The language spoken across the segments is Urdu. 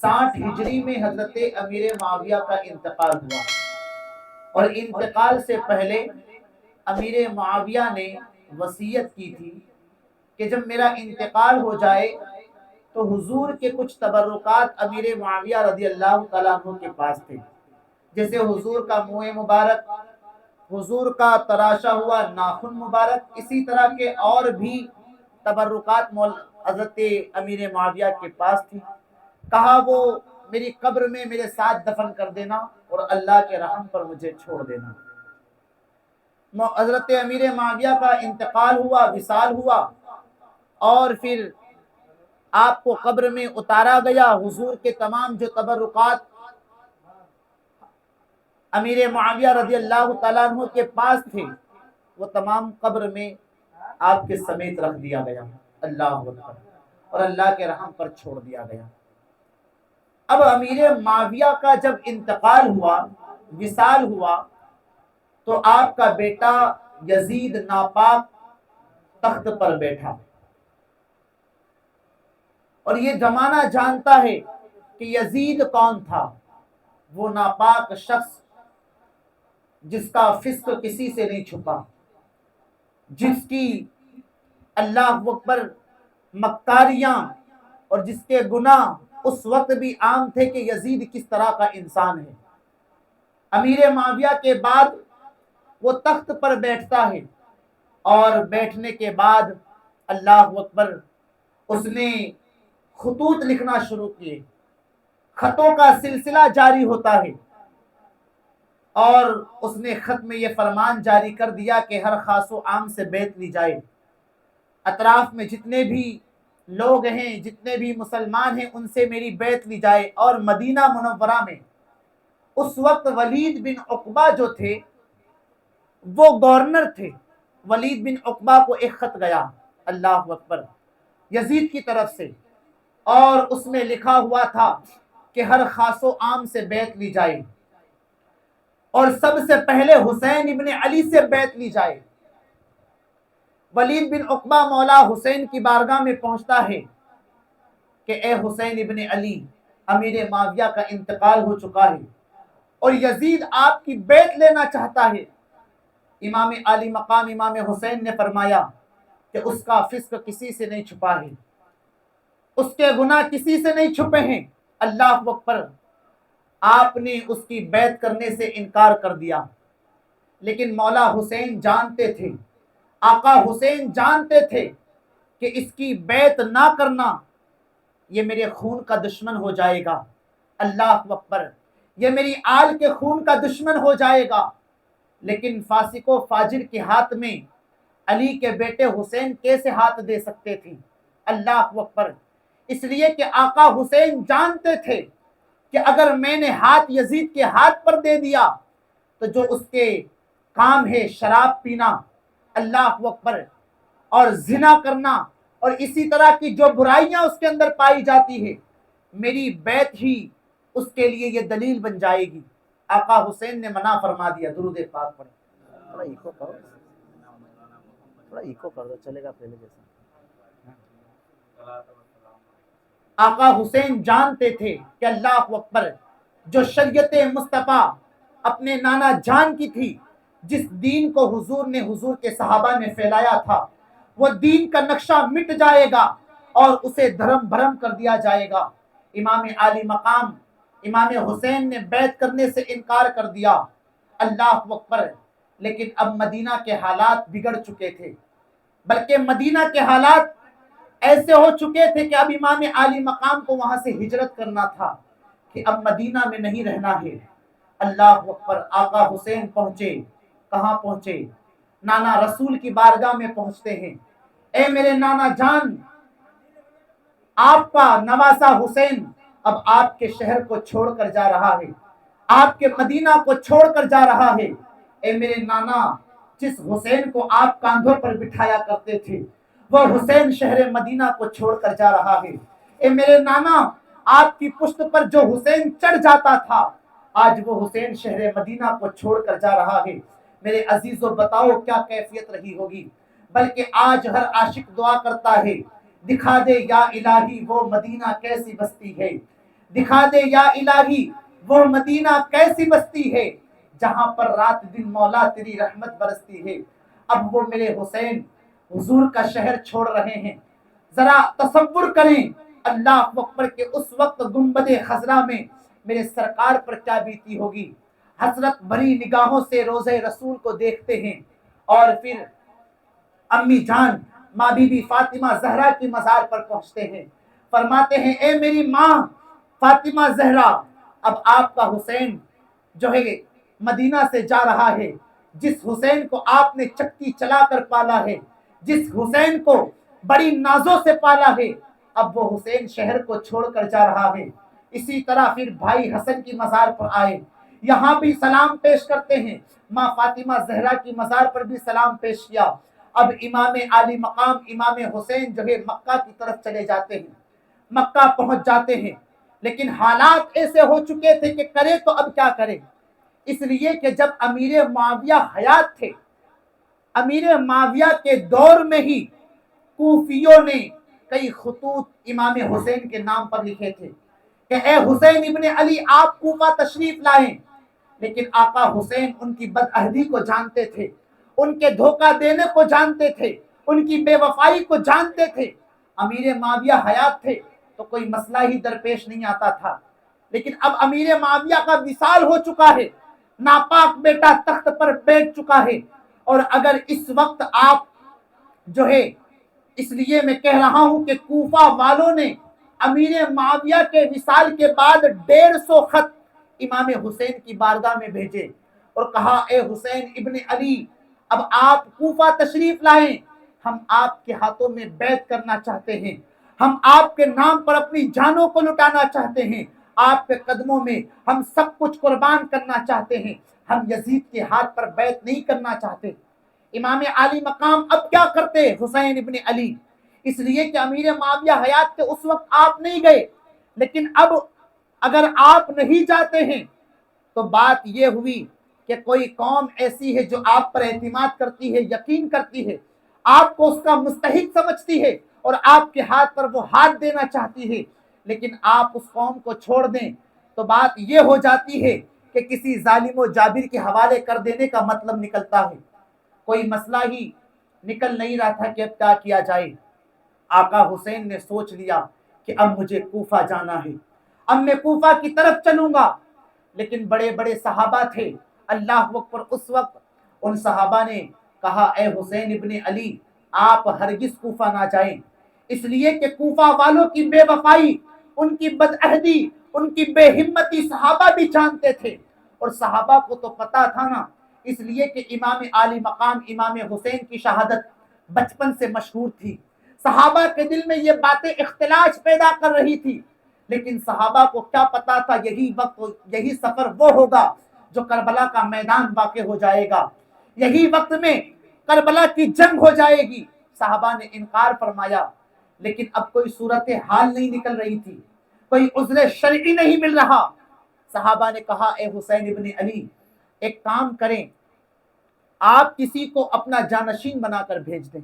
60 ہجری میں حضرت امیر معاویہ کا انتقال ہوا، اور انتقال سے پہلے امیر معاویہ نے وصیت کی تھی کہ جب میرا انتقال ہو جائے تو حضور کے کچھ تبرکات امیر معاویہ رضی اللہ تعالیٰ عنہ کے پاس تھے، جیسے حضور کا منہ مبارک، حضور کا تراشا ہوا ناخن مبارک، اسی طرح کے اور بھی تبرکات حضرت امیر معاویہ کے پاس تھی۔ کہا وہ میری قبر میں میرے ساتھ دفن کر دینا اور اللہ کے رحم پر مجھے چھوڑ دینا۔ حضرت امیر معاویہ کا انتقال ہوا، وصال ہوا، اور پھر آپ کو قبر میں اتارا گیا۔ حضور کے تمام جو تبرکات امیر معاویہ رضی اللہ تعالیٰ عنہ کے پاس تھے وہ تمام قبر میں آپ کے سمیت رکھ دیا گیا، اللہ اکبر، اور اللہ کے رحم پر چھوڑ دیا گیا۔ اب امیر معاویہ کا جب انتقال ہوا، وصال ہوا، تو آپ کا بیٹا یزید ناپاک تخت پر بیٹھا، اور یہ زمانہ جانتا ہے کہ یزید کون تھا۔ وہ ناپاک شخص جس کا فسق کسی سے نہیں چھپا، جس کی اللہ اکبر مکاریاں اور جس کے گناہ اس وقت بھی عام تھے کہ یزید کس طرح کا انسان ہے۔ امیر معاویہ کے بعد وہ تخت پر بیٹھتا ہے، اور بیٹھنے کے بعد اللہ اکبر اس نے خطوط لکھنا شروع کیے، خطوں کا سلسلہ جاری ہوتا ہے، اور اس نے خط میں یہ فرمان جاری کر دیا کہ ہر خاص و عام سے بیعت لی جائے، اطراف میں جتنے بھی لوگ ہیں، جتنے بھی مسلمان ہیں، ان سے میری بیعت لی جائے۔ اور مدینہ منورہ میں اس وقت ولید بن عقبہ جو تھے وہ گورنر تھے۔ ولید بن عقبہ کو ایک خط گیا، اللہ اکبر، یزید کی طرف سے، اور اس میں لکھا ہوا تھا کہ ہر خاص و عام سے بیعت لی جائے، اور سب سے پہلے حسین ابن علی سے بیعت لی جائے۔ ولید بن عقبہ مولا حسین کی بارگاہ میں پہنچتا ہے کہ اے حسین ابن علی، امیر معاویہ کا انتقال ہو چکا ہے اور یزید آپ کی بیعت لینا چاہتا ہے۔ امام عالی مقام امام حسین نے فرمایا کہ اس کا فسق کسی سے نہیں چھپا ہے، اس کے گناہ کسی سے نہیں چھپے ہیں، اللہ اکبر۔ آپ نے اس کی بیعت کرنے سے انکار کر دیا، لیکن مولا حسین جانتے تھے، آقا حسین جانتے تھے کہ اس کی بیعت نہ کرنا یہ میرے خون کا دشمن ہو جائے گا، اللہ اکبر، یہ میری آل کے خون کا دشمن ہو جائے گا۔ لیکن فاسق و فاجر کے ہاتھ میں علی کے بیٹے حسین کیسے ہاتھ دے سکتے تھے، اللہ اکبر۔ اس لیے کہ آقا حسین جانتے تھے کہ اگر میں نے ہاتھ یزید کے ہاتھ پر دے دیا تو جو اس کے کام ہے شراب پینا، اللہ اکبر، اور زنا کرنا، اور اسی طرح کی جو برائیاں اس کے اندر پائی جاتی ہے، میری بیعت ہی اس کے لیے یہ دلیل بن جائے گی۔ آقا حسین نے منع فرما دیا۔ درود پاک پڑھیں، تھوڑا ایکو کرو، تھوڑا ایکو کر دو، چلے گا پہلے جیسا۔ آقا حسین جانتے تھے کہ اللہ اکبر، جو شریعت مصطفیٰ اپنے نانا جان کی تھی، جس دین کو حضور نے حضور کے صحابہ نے پھیلایا تھا، وہ دین کا نقشہ مٹ جائے گا اور اسے دھرم بھرم کر دیا جائے گا۔ امام عالی مقام امام حسین نے بیعت کرنے سے انکار کر دیا، اللہ اکبر۔ لیکن اب مدینہ کے حالات بگڑ چکے تھے، بلکہ مدینہ کے حالات ایسے ہو چکے تھے کہ اب امام عالی مقام کو وہاں سے ہجرت کرنا تھا، کہ اب مدینہ میں نہیں رہنا ہے، اللہ اکبر۔ آقا حسین پہنچے، کہاں پہنچے؟ نانا رسول کی بارگاہ میں پہنچتے ہیں۔ اے میرے نانا جان، آپ کا نواسا حسین اب آپ کے شہر کو چھوڑ کر جا رہا ہے، آپ کے مدینہ کو چھوڑ کر جا رہا ہے۔ اے میرے نانا، جس حسین کو آپ کاندھوں پر بٹھایا کرتے تھے، وہ حسین شہر مدینہ کو چھوڑ کر جا رہا ہے۔ اے میرے نانا، آپ کی پشت پر جو حسین چڑھ جاتا تھا، آج وہ حسین شہر مدینہ کو چھوڑ کر جا رہا ہے۔ میرے عزیزو، بتاؤ کیا کیفیت رہی ہوگی۔ بلکہ آج ہر عاشق دعا کرتا ہے، دکھا دے یا الہی وہ مدینہ کیسی بستی ہے، دکھا دے یا الہی وہ مدینہ کیسی بستی ہے جہاں پر رات دن مولا تیری رحمت برستی ہے۔ اب وہ میرے حسین حضور کا شہر چھوڑ رہے ہیں۔ ذرا تصور کریں اللہ اکبر کے اس وقت گنبد خضرا میں میرے سرکار پر کیا بیتی ہوگی۔ حسرت بھری نگاہوں سے روضہ رسول کو دیکھتے ہیں اور پھر امی جان ماں بی بی فاطمہ زہرا کی مزار پر پہنچتے ہیں، فرماتے ہیں اے میری ماں فاطمہ زہرا، اب آپ کا حسین جو ہے مدینہ سے جا رہا ہے، جس حسین کو آپ نے چکی چلا کر پالا ہے، جس حسین کو بڑی نازوں سے پالا ہے، اب وہ حسین شہر کو چھوڑ کر جا رہا ہے۔ اسی طرح پھر بھائی حسن کی مزار پر آئے، یہاں بھی سلام پیش کرتے ہیں، ماں فاطمہ زہرا کی مزار پر بھی سلام پیش کیا۔ اب امام عالی مقام امام حسین جو ہے مکہ کی طرف چلے جاتے ہیں، مکہ پہنچ جاتے ہیں، لیکن حالات ایسے ہو چکے تھے کہ کرے تو اب کیا کرے، اس لیے کہ جب امیر معاویہ حیات تھے، امیر معاویہ کے دور میں ہی کوفیوں نے کئی خطوط امام حسین کے نام پر لکھے تھے کہ اے حسین ابن علی آپ کوفہ تشریف لائیں، لیکن آقا حسین ان کی بدعہدی کو جانتے تھے، ان کے دھوکہ دینے کو جانتے تھے، ان کی بے وفائی کو جانتے تھے۔ امیر معاویہ حیات تھے تو کوئی مسئلہ ہی درپیش نہیں آتا تھا، لیکن اب امیر معاویہ کا وصال ہو چکا ہے، ناپاک بیٹا تخت پر بیٹھ چکا ہے، اور اگر اس وقت آپ جو ہے، اس لیے میں کہہ رہا ہوں کہ کوفہ والوں نے امیر معاویہ کے وصال کے بعد 150 خط امام حسین کی بارگاہ میں بھیجے اور کہا اے حسین ابن علی اب آپ کوفہ تشریف لائیں، ہم آپ کے ہاتھوں میں بیعت کرنا چاہتے ہیں، ہم آپ کے نام پر اپنی جانوں کو لٹانا چاہتے ہیں، آپ کے قدموں میں ہم سب کچھ قربان کرنا چاہتے ہیں، ہم یزید کے ہاتھ پر بیعت نہیں کرنا چاہتے۔ امام عالی مقام اب کیا کرتے حسین ابن علی، اس لیے کہ امیر معاویہ حیات کے اس وقت آپ نہیں گئے، لیکن اب اگر آپ نہیں جاتے ہیں تو بات یہ ہوئی کہ کوئی قوم ایسی ہے جو آپ پر اعتماد کرتی ہے، یقین کرتی ہے، آپ کو اس کا مستحق سمجھتی ہے اور آپ کے ہاتھ پر وہ ہاتھ دینا چاہتی ہے، لیکن آپ اس قوم کو چھوڑ دیں تو بات یہ ہو جاتی ہے کہ کسی ظالم و جابر کے حوالے کر دینے کا مطلب نکلتا ہے۔ کوئی مسئلہ ہی نکل نہیں رہا تھا کہ اب کیا کیا جائے۔ آقا حسین نے سوچ لیا کہ اب مجھے کوفہ جانا ہے، اب میں کوفہ کی طرف چلوں گا، لیکن بڑے بڑے صحابہ تھے، اللہ اکبر، اس وقت ان صحابہ نے کہا اے حسین ابن علی آپ ہرگز کوفہ نہ جائیں، اس لیے کہ کوفہ والوں کی بے وفائی، ان کی بدعہدی، ان کی بے ہمتی صحابہ بھی جانتے تھے، اور صحابہ کو تو پتا تھا نا، اس لیے کہ امام عالی مقام امام حسین کی شہادت بچپن سے مشہور تھی، صحابہ کے دل میں یہ باتیں اختلاج پیدا کر رہی تھی، لیکن صحابہ کو کیا پتا تھا یہی وقت، یہی سفر وہ ہوگا جو کربلا کا میدان واقع ہو جائے گا، یہی وقت میں کربلا کی جنگ ہو جائے گی۔ صحابہ نے انکار فرمایا، لیکن اب کوئی صورت حال نہیں نکل رہی تھی، کوئی عذر شرعی نہیں مل رہا۔ صحابہ نے کہا اے حسین ابن علی ایک کام کریں، آپ کسی کو اپنا جانشین بنا کر بھیج دیں،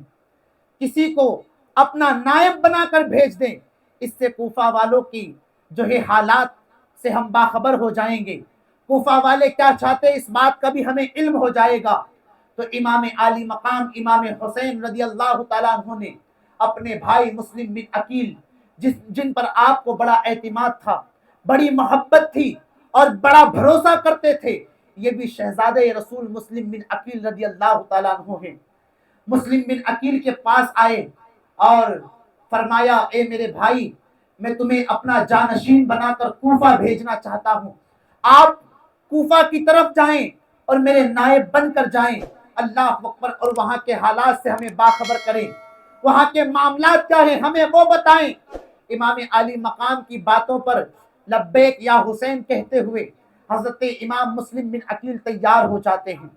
کسی کو اپنا نائب بنا کر بھیج دیں، اس سے کوفہ والوں کی جو ہے حالات سے ہم باخبر ہو جائیں گے، کوفہ والے کیا چاہتے اس بات کا بھی ہمیں علم ہو جائے گا۔ تو امام عالی مقام امام حسین رضی اللہ تعالیٰ عنہ نے اپنے بھائی مسلم بن عقیل جن پر آپ کو بڑا اعتماد تھا، بڑی محبت تھی اور بڑا بھروسہ کرتے تھے، یہ بھی شہزادہ رسول مسلم بن عقیل رضی اللہ تعالیٰ عنہ ہیں، مسلم بن عقیل کے پاس آئے اور فرمایا اے میرے بھائی میں تمہیں اپنا جانشین بنا کر کوفہ بھیجنا چاہتا ہوں، آپ کوفہ کی طرف جائیں اور میرے نائب بن کر جائیں، اللہ اکبر، اور وہاں کے حالات سے ہمیں باخبر کریں، وہاں کے معاملات کیا ہیں ہمیں وہ بتائیں۔ امام عالی مقام کی باتوں پر لبیک یا حسین کہتے ہوئے حضرت امام مسلم بن عقیل تیار ہو جاتے ہیں،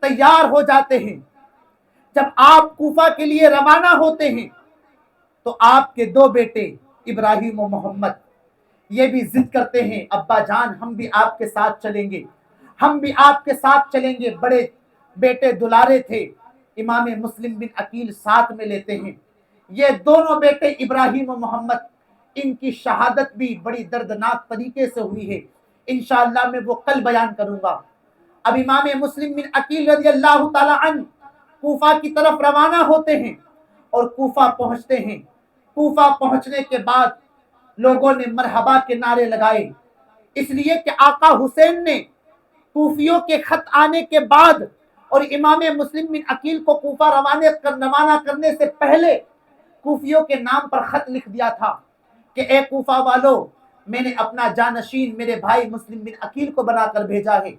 تیار ہو جاتے ہیں۔ جب آپ کوفہ کے لیے روانہ ہوتے ہیں تو آپ کے دو بیٹے ابراہیم و محمد یہ بھی ضد کرتے ہیں ابا جان ہم بھی آپ کے ساتھ چلیں گے، ہم بھی آپ کے ساتھ چلیں گے، بڑے بیٹے دلارے تھے، امام مسلم بن عقیل ساتھ میں لیتے ہیں۔ یہ دونوں بیٹے ابراہیم و محمد ان کی شہادت بھی بڑی دردناک طریقے سے ہوئی ہے، انشاءاللہ میں وہ کل بیان کروں گا۔ اب امام مسلم بن عقیل رضی اللہ تعالی عنہ کوفہ کی طرف روانہ ہوتے ہیں اور کوفہ پہنچتے ہیں۔ کوفہ پہنچنے کے بعد لوگوں نے مرحبا کے نعرے لگائے، اس لیے کہ آقا حسین نے کوفیوں کے خط آنے کے بعد اور امام مسلم بن عقیل کو کوفہ روانہ کرنے سے پہلے کوفیوں کے نام پر خط لکھ دیا تھا کہ اے کوفہ والو، میں نے اپنا جانشین میرے بھائی مسلم بن عقیل کو بنا کر بھیجا ہے،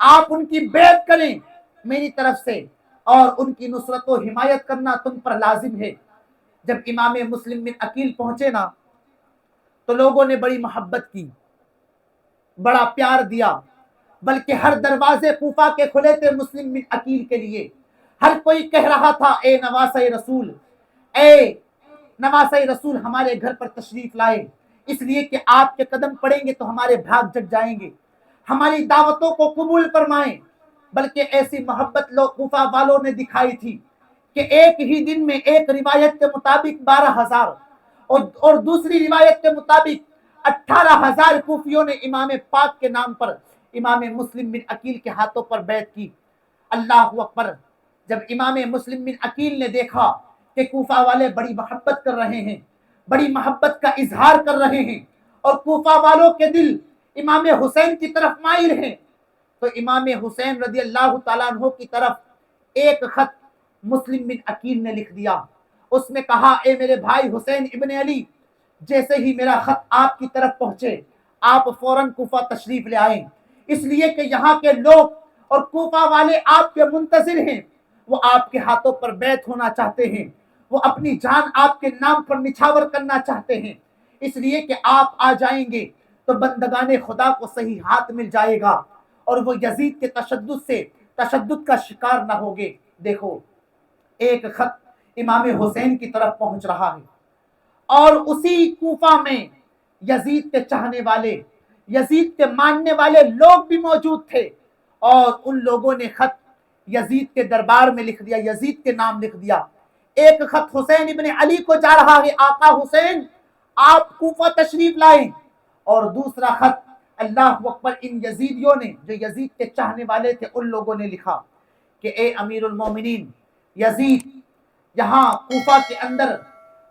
آپ ان کی بیعت کریں میری طرف سے، اور ان کی نصرت و حمایت کرنا تم پر لازم ہے۔ جب امام مسلم بن عقیل پہنچے نا تو لوگوں نے بڑی محبت کی، بڑا پیار دیا، بلکہ ہر دروازے کوفہ کے کھلے تھے مسلم بن عقیل کے لیے۔ ہر کوئی کہہ رہا تھا اے نواسہ رسول، اے نواسہ رسول ہمارے گھر پر تشریف لائے، اس لیے کہ آپ کے قدم پڑیں گے تو ہمارے بھاگ جگ جائیں گے، ہماری دعوتوں کو قبول فرمائیں۔ بلکہ ایسی محبت لوگ کوفہ والوں نے دکھائی تھی کہ ایک ہی دن میں ایک روایت کے مطابق 12,000 اور دوسری روایت کے مطابق 18,000 کوفیوں نے امام پاک کے نام پر امام مسلم بن عقیل کے ہاتھوں پر بیعت کی۔ اللہ اکبر! جب امام مسلم بن عقیل نے دیکھا کہ کوفہ والے بڑی محبت کر رہے ہیں، بڑی محبت کا اظہار کر رہے ہیں، اور کوفہ والوں کے دل امام حسین کی طرف مائل ہیں، تو امام حسین رضی اللہ تعالیٰ عنہ کی طرف ایک خط مسلم بن عقیل نے لکھ دیا۔ اس میں کہا اے میرے بھائی حسین ابن علی، جیسے ہی میرا خط آپ کی طرف پہنچے آپ فوراً کوفہ تشریف لے آئیں، اس لیے کہ یہاں کے لوگ اور کوفہ والے آپ کے منتظر ہیں، وہ آپ کے ہاتھوں پر بیعت ہونا چاہتے ہیں، وہ اپنی جان آپ کے نام پر نچھاور کرنا چاہتے ہیں، اس لیے کہ آپ آ جائیں گے تو بندگان خدا کو صحیح ہاتھ مل جائے گا اور وہ یزید کے تشدد کا شکار نہ ہوگے۔ دیکھو ایک خط امام حسین کی طرف پہنچ رہا ہے، اور اسی کوفہ میں یزید کے چاہنے والے، یزید کے ماننے والے لوگ بھی موجود تھے، اور ان لوگوں نے خط یزید کے دربار میں لکھ دیا، یزید کے نام لکھ دیا۔ ایک خط حسین ابن علی کو جا رہا ہے، آقا حسین آپ کوفہ تشریف لائیں، اور دوسرا خط اللہ اکبر ان یزیدیوں نے جو یزید کے چاہنے والے تھے ان لوگوں نے لکھا کہ اے امیر المومنین یزید، یہاں کوفہ کے اندر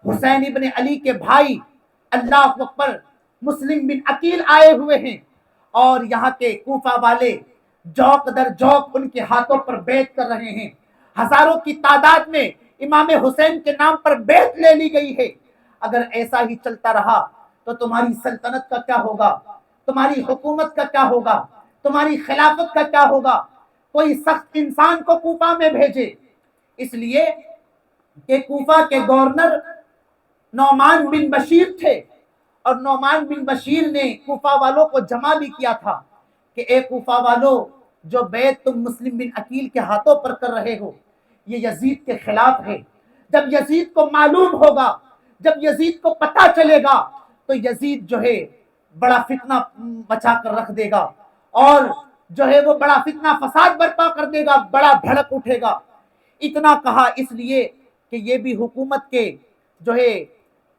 حسین ابن علی کے بھائی اللہ اکبر مسلم بن عقیل آئے ہوئے ہیں، اور یہاں کے کوفہ والے جوق در جوق ان کے ہاتھوں پر بیعت کر رہے ہیں، ہزاروں کی تعداد میں امام حسین کے نام پر بیعت لے لی گئی ہے۔ اگر ایسا ہی چلتا رہا تو تمہاری سلطنت کا کیا ہوگا، تمہاری حکومت کا کیا ہوگا، تمہاری خلافت کا کیا ہوگا، کوئی سخت انسان کو کوفہ میں بھیجے۔ اس لیے کہ کوفہ کے گورنر نعمان بن بشیر تھے، اور نعمان بن بشیر نے کوفہ والوں کو جمع بھی کیا تھا کہ اے کوفہ والو، جو بیعت تم مسلم بن عقیل کے ہاتھوں پر کر رہے ہو یہ یزید کے خلاف ہے، جب یزید کو معلوم ہوگا، جب یزید کو پتہ چلے گا تو یزید جو ہے بڑا فتنہ مچا کر رکھ دے گا، اور جو ہے وہ بڑا فتنہ فساد برپا کر دے گا، بڑا بھڑک اٹھے گا۔ اتنا کہا اس لیے کہ یہ بھی حکومت کے جو ہے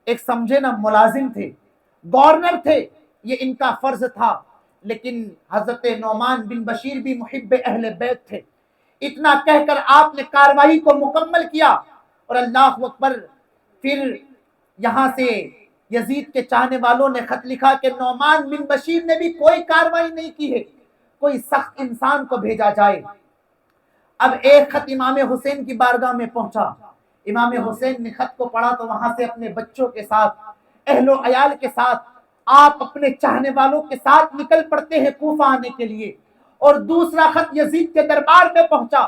ایک سمجھے نا ملازم تھے، گورنر تھے، یہ ان کا فرض تھا، لیکن حضرت نعمان بن بشیر بھی محب اہل بیت تھے۔ اتنا کہہ کر آپ نے کاروائی کو مکمل کیا، اور اللہ اکبر پھر یہاں سے یزید کے چاہنے والوں نے خط لکھا کہ نعمان بن بشیر نے بھی کوئی کاروائی نہیں کی ہے، کوئی سخت انسان کو بھیجا جائے۔ اب ایک خط امام حسین کی بارگاہ میں پہنچا، امام حسین نے خط کو پڑھا تو وہاں سے اپنے بچوں کے ساتھ، اہل و عیال کے ساتھ، آپ اپنے چاہنے والوں کے ساتھ نکل پڑتے ہیں کوفہ آنے کے لیے۔ اور دوسرا خط یزید کے دربار میں پہنچا۔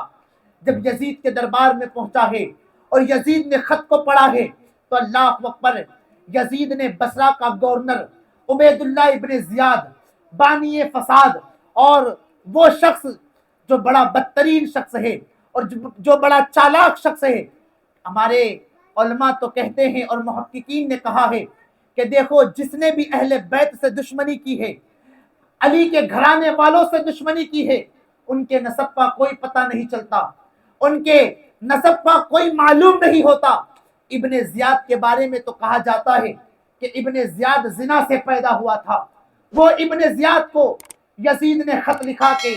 جب یزید کے دربار میں پہنچا ہے اور یزید نے خط کو پڑھا ہے تو اللہ اکبر، یزید نے بصرہ کا گورنر عبید اللہ ابن زیاد بانی فساد، اور وہ شخص جو بڑا بدترین شخص ہے اور جو بڑا چالاک شخص ہے، ہمارے علماء تو کہتے ہیں اور محققین نے کہا ہے کہ دیکھو جس نے بھی اہل بیت سے دشمنی کی ہے، علی کے گھرانے والوں سے دشمنی کی ہے، ان کے نسب کا کوئی پتہ نہیں چلتا، ان کے نسب کا کوئی معلوم نہیں ہوتا۔ ابن زیاد کے بارے میں تو کہا جاتا ہے کہ ابن زیاد زنا سے پیدا ہوا تھا، وہ ابن زیاد کو یزید نے خط لکھا کہ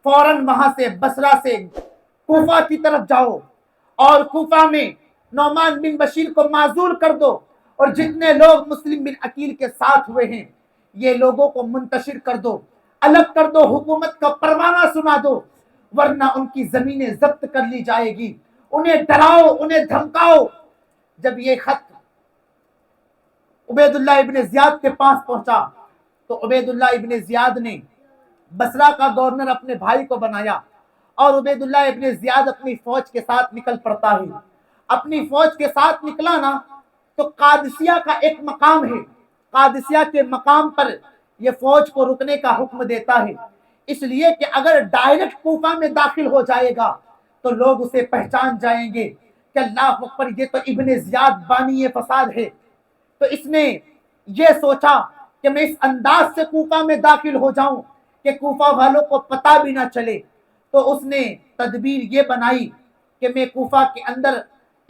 فوراً وہاں سے بصرہ سے کوفہ کی طرف جاؤ اور کوفہ میں نعمان بن بشیر کو معزول کر دو، اور جتنے لوگ مسلم بن عقیل کے ساتھ ہوئے ہیں یہ لوگوں کو منتشر کر دو، الگ کر دو، حکومت کا پروانہ سنا دو، ورنہ ان کی زمینیں ضبط کر لی جائے گی، انہیں ڈراؤ، انہیں دھمکاؤ۔ جب یہ خط عبید اللہ ابن زیاد کے پاس پہنچا تو عبید اللہ ابن زیاد نے بصرہ کا گورنر اپنے بھائی کو بنایا، اور عبید اللہ ابن زیاد اپنی فوج کے ساتھ نکل پڑتا ہے۔ اپنی فوج کے ساتھ نکلا نا تو قادسیہ کا ایک مقام ہے، قادسیہ کے مقام پر یہ فوج کو رکنے کا حکم دیتا ہے، اس لیے کہ اگر ڈائریکٹ کوفہ میں داخل ہو جائے گا تو لوگ اسے پہچان جائیں گے کہ اللہ اکبر، یہ تو ابن زیاد بانی فساد ہے۔ تو اس نے یہ سوچا کہ میں اس انداز سے کوفہ میں داخل ہو جاؤں کہ کوفہ والوں کو پتہ بھی نہ چلے، تو اس نے تدبیر یہ بنائی کہ میں کوفہ کے اندر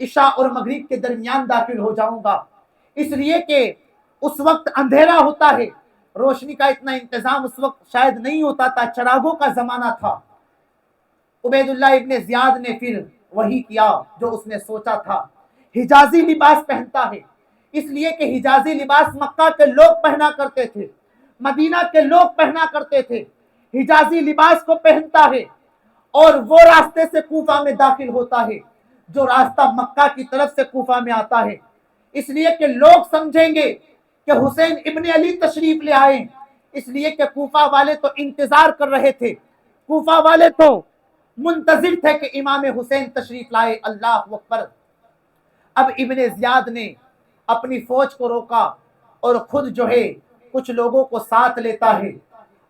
عشاء اور مغرب کے درمیان داخل ہو جاؤں گا، اس لیے کہ اس وقت اندھیرا ہوتا ہے، روشنی کا اتنا انتظام اس وقت شاید نہیں ہوتا تھا، چراغوں کا زمانہ تھا۔ عبید اللہ ابن زیاد نے پھر وہی کیا جو اس نے سوچا تھا، حجازی لباس پہنتا ہے، اس لیے کہ حجازی لباس مکہ کے لوگ پہنا کرتے تھے، مدینہ کے لوگ پہنا کرتے تھے، حجازی لباس کو پہنتا ہے اور وہ راستے سے کوفہ میں داخل ہوتا ہے جو راستہ مکہ کی طرف سے کوفہ میں آتا ہے، اس لیے کہ لوگ سمجھیں گے کہ حسین ابن علی تشریف لے آئے، اس لیے کہ کوفہ والے تو انتظار کر رہے تھے، کوفہ والے تو منتظر تھے کہ امام حسین تشریف لائے۔ اللہ اکبر۔ اب ابن زیاد نے اپنی فوج کو روکا اور خود جو ہے کچھ لوگوں کو ساتھ لیتا ہے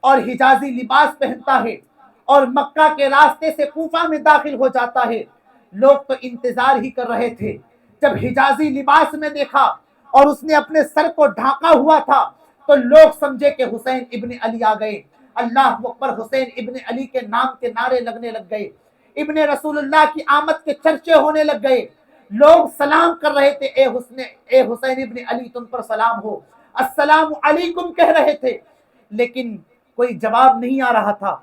اور حجازی لباس پہنتا ہے اور مکہ کے راستے سے کوفہ میں داخل ہو جاتا ہے۔ لوگ تو انتظار ہی کر رہے تھے، جب حجازی لباس میں دیکھا اور اس نے اپنے سر کو ڈھانکا ہوا تھا تو لوگ سمجھے کہ حسین ابن علی آ گئے۔ اللہ اکبر، حسین ابن علی کے نام کے نعرے لگنے لگ گئے، ابن رسول اللہ کی آمد کے چرچے ہونے لگ گئے، لوگ سلام کر رہے تھے، اے حسین ابن علی تم پر سلام ہو، السلام علیکم کہہ رہے تھے، لیکن کوئی جواب نہیں آ رہا تھا۔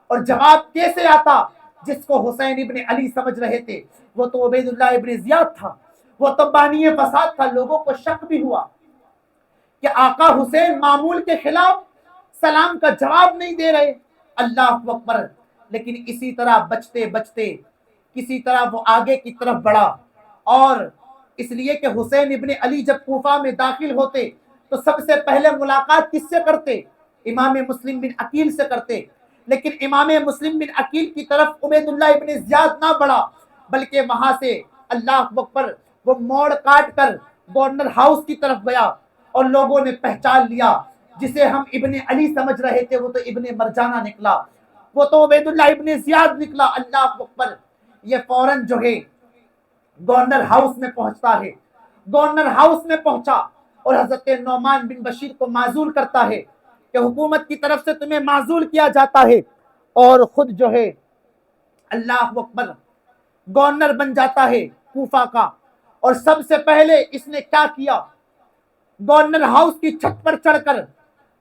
اور جواب کیسے آتا؟ جس کو حسین ابن علی سمجھ رہے تھے وہ تو عبید اللہ ابن زیاد تھا، وہ تو بانی فساد تھا۔ لوگوں کو شک بھی ہوا کہ آقا حسین معمول کے خلاف سلام کا جواب نہیں دے رہے۔ اللہ اکبر۔ لیکن اسی طرح بچتے بچتے کسی طرح وہ آگے کی طرف بڑھا، اور اس لیے کہ حسین ابن علی جب کوفہ میں داخل ہوتے تو سب سے پہلے ملاقات کس سے کرتے؟ امام مسلم بن عقیل سے کرتے، لیکن امام مسلم بن عقیل کی طرف عبید اللہ ابن زیاد نہ بڑھا، بلکہ وہاں سے اللہ اکبر وہ موڑ کاٹ کر گورنر ہاؤس کی طرف گیا، اور لوگوں نے پہچان لیا جسے ہم ابن علی سمجھ رہے تھے وہ تو ابن مرجانہ نکلا، وہ تو عبید اللہ ابن زیاد نکلا۔ اللہ اکبر۔ یہ فوراً جو ہے گورنر ہاؤس میں پہنچتا ہے، گورنر ہاؤس میں پہنچا اور حضرت نعمان بن بشیر کو معزول کرتا ہے کہ حکومت کی طرف سے تمہیں معزول کیا جاتا ہے، اور خود جو ہے اللہ اکبر گورنر بن جاتا ہے کوفہ کا۔ اور سب سے پہلے اس نے کیا کیا؟ گورنر ہاؤس کی چھت پر چڑھ کر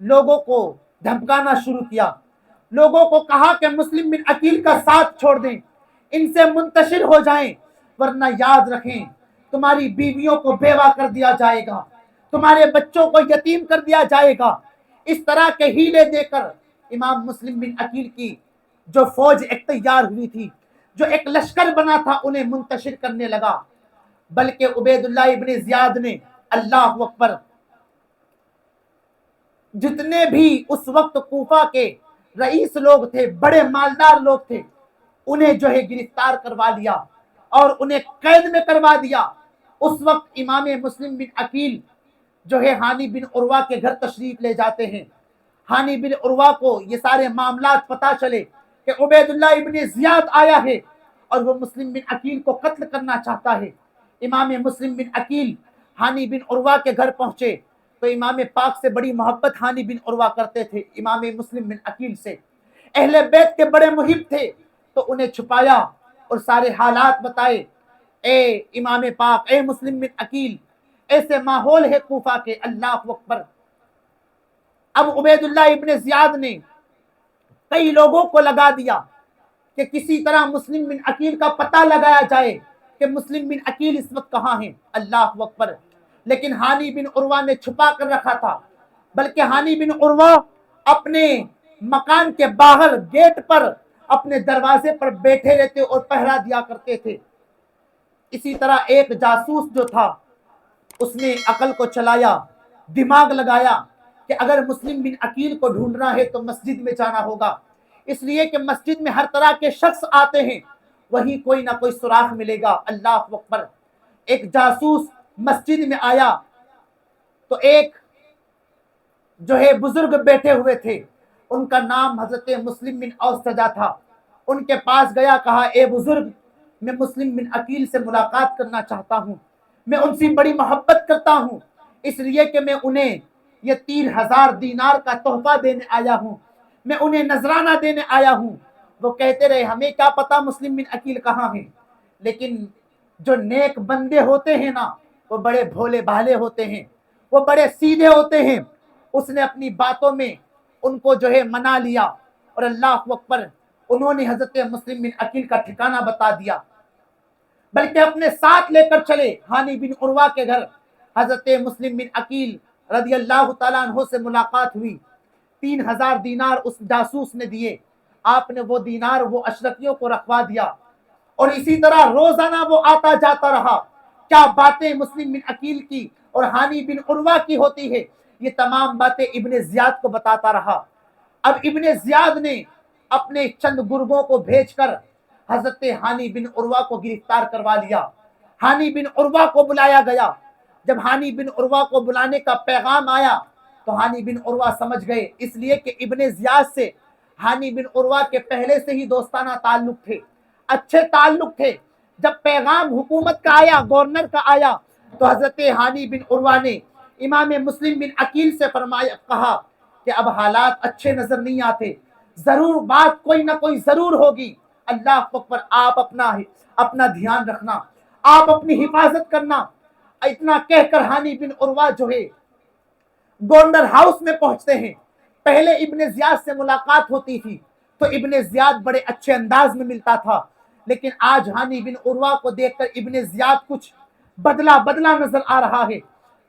لوگوں کو دھمکانا شروع کیا، لوگوں کو کہا کہ مسلم بن عقیل کا ساتھ چھوڑ دیں، ان سے منتشر ہو جائیں، ورنہ یاد رکھیں تمہاری بیویوں کو بیوہ کر دیا جائے گا، تمہارے بچوں کو یتیم کر دیا جائے گا۔ اس طرح کے ہیلے دے کر امام مسلم بن عقیل کی جو فوج ایک تیار ہوئی تھی، جو ایک لشکر بنا تھا، انہیں منتشر کرنے لگا۔ بلکہ عبید اللہ ابن زیاد نے اللہ اکبر جتنے بھی اس وقت کوفہ کے رئیس لوگ تھے، بڑے مالدار لوگ تھے، انہیں جو ہے گرفتار کروا لیا اور انہیں قید میں کروا دیا۔ اس وقت امام مسلم بن عقیل جو ہے ہانی بن عروہ کے گھر تشریف لے جاتے ہیں۔ ہانی بن عروہ کو یہ سارے معاملات پتا چلے کہ عبید اللہ ابن زیاد آیا ہے اور وہ مسلم بن عقیل کو قتل کرنا چاہتا ہے۔ امام مسلم بن عقیل ہانی بن عروہ کے گھر پہنچے تو امام پاک سے بڑی محبت ہانی بن عروہ کرتے تھے، امام مسلم بن عقیل سے اہل بیت کے بڑے محب تھے، تو انہیں چھپایا اور سارے حالات بتائے۔ اے امام پاک، اے مسلم بن عقیل، ایسے ماحول ہے کوفہ کے، اللہ اکبر۔ اب عبید اللہ ابن زیاد نے کئی لوگوں کو لگا دیا کہ کسی طرح مسلم بن عقیل کا پتہ لگایا جائے کہ مسلم بن عقیل اس وقت کہاں ہیں، اللہ اکبر۔ لیکن ہانی بن عروہ نے چھپا کر رکھا تھا، بلکہ ہانی بن عروہ اپنے مکان کے باہر گیٹ پر اپنے دروازے پر بیٹھے رہتے اور پہرا دیا کرتے تھے۔ اسی طرح ایک جاسوس جو تھا اس نے عقل کو چلایا، دماغ لگایا کہ اگر مسلم بن عقیل کو ڈھونڈنا ہے تو مسجد میں جانا ہوگا، اس لیے کہ مسجد میں ہر طرح کے شخص آتے ہیں، وہیں کوئی نہ کوئی سراغ ملے گا، اللہ اکبر۔ ایک جاسوس مسجد میں آیا تو ایک جو ہے بزرگ بیٹھے ہوئے تھے، ان کا نام حضرت مسلم بن اوسجہ تھا۔ ان کے پاس گیا، کہا اے بزرگ، میں مسلم بن عقیل سے ملاقات کرنا چاہتا ہوں، میں ان سے بڑی محبت کرتا ہوں، اس لیے کہ میں انہیں یہ 3000 دینار کا تحفہ دینے آیا ہوں، میں انہیں نذرانہ دینے آیا ہوں۔ وہ کہتے رہے ہمیں کیا پتا مسلم بن عقیل کہاں ہیں، لیکن جو نیک بندے ہوتے ہیں نا وہ بڑے بھولے بھالے ہوتے ہیں، وہ بڑے سیدھے ہوتے ہیں۔ اس نے اپنی باتوں میں ان کو جو ہے منا لیا، اور اللہ اکبر انہوں نے حضرت مسلم بن عقیل کا ٹھکانہ بتا دیا، بلکہ اپنے ساتھ لے کر چلے ہانی بن عروہ کے گھر۔ حضرت مسلم بن عقیل رضی اللہ تعالیٰ عنہ سے ملاقات ہوئی، 3000 دینار اس جاسوس نے دیے، آپ نے وہ دینار وہ اشرفیوں کو رکھوا دیا، اور اسی طرح روزانہ وہ آتا جاتا رہا۔ کیا باتیں مسلم بن عقیل کی اور ہانی بن عروہ کی ہوتی ہے، یہ تمام باتیں ابن زیاد کو بتاتا رہا۔ اب ابن زیاد نے اپنے چند گرگوں کو بھیج کر حضرت ہانی بن عروہ کو گرفتار کروا لیا۔ ہانی بن عروہ کو بلایا گیا، جب ہانی بن عروہ کو بلانے کا پیغام آیا تو ہانی بن عروہ سمجھ گئے، اس لیے کہ ابن زیاد سے ہانی بن عروہ کے پہلے سے ہی دوستانہ تعلق تھے، اچھے تعلق تھے۔ جب پیغام حکومت کا آیا، گورنر کا آیا، تو حضرت ہانی بن عروہ نے امام مسلم بن عقیل سے فرمایا، کہا کہ اب حالات اچھے نظر نہیں آتے، ضرور بات کوئی نہ کوئی ضرور ہوگی، اللہ اکبر، آپ اپنا دھیان رکھنا، آپ اپنی حفاظت کرنا۔ اتنا کہہ کر ہانی بن عروہ جو ہے گورنر ہاؤس میں پہنچتے ہیں۔ پہلے ابن زیاد سے ملاقات ہوتی تھی تو ابن زیاد بڑے اچھے انداز میں ملتا تھا، لیکن آج ہانی بن عروہ کو دیکھ کر ابن زیاد کچھ بدلا نظر آ رہا ہے،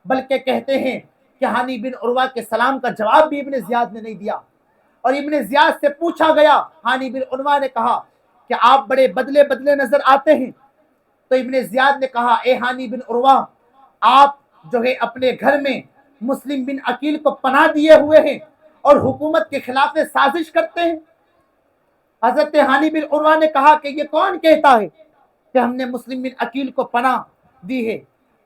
بلکہ کہتے ہیں کہ ہانی بن عروہ کے سلام کا جواب بھی ابن زیاد نے نہیں دیا، اور ابن زیاد سے پوچھا گیا، ہانی بن عروہ نے کہا کہ آپ بڑے بدلے نظر آتے ہیں، تو ابن زیاد نے کہا اے ہانی بن عروہ، آپ جو ہے اپنے گھر میں مسلم بن عقیل کو پناہ دیے ہوئے ہیں اور حکومت کے خلاف سازش کرتے ہیں۔ حضرت ہانی بن عروہ نے کہا کہ یہ کون کہتا ہے کہ ہم نے مسلم بن عقیل کو پناہ دی ہے؟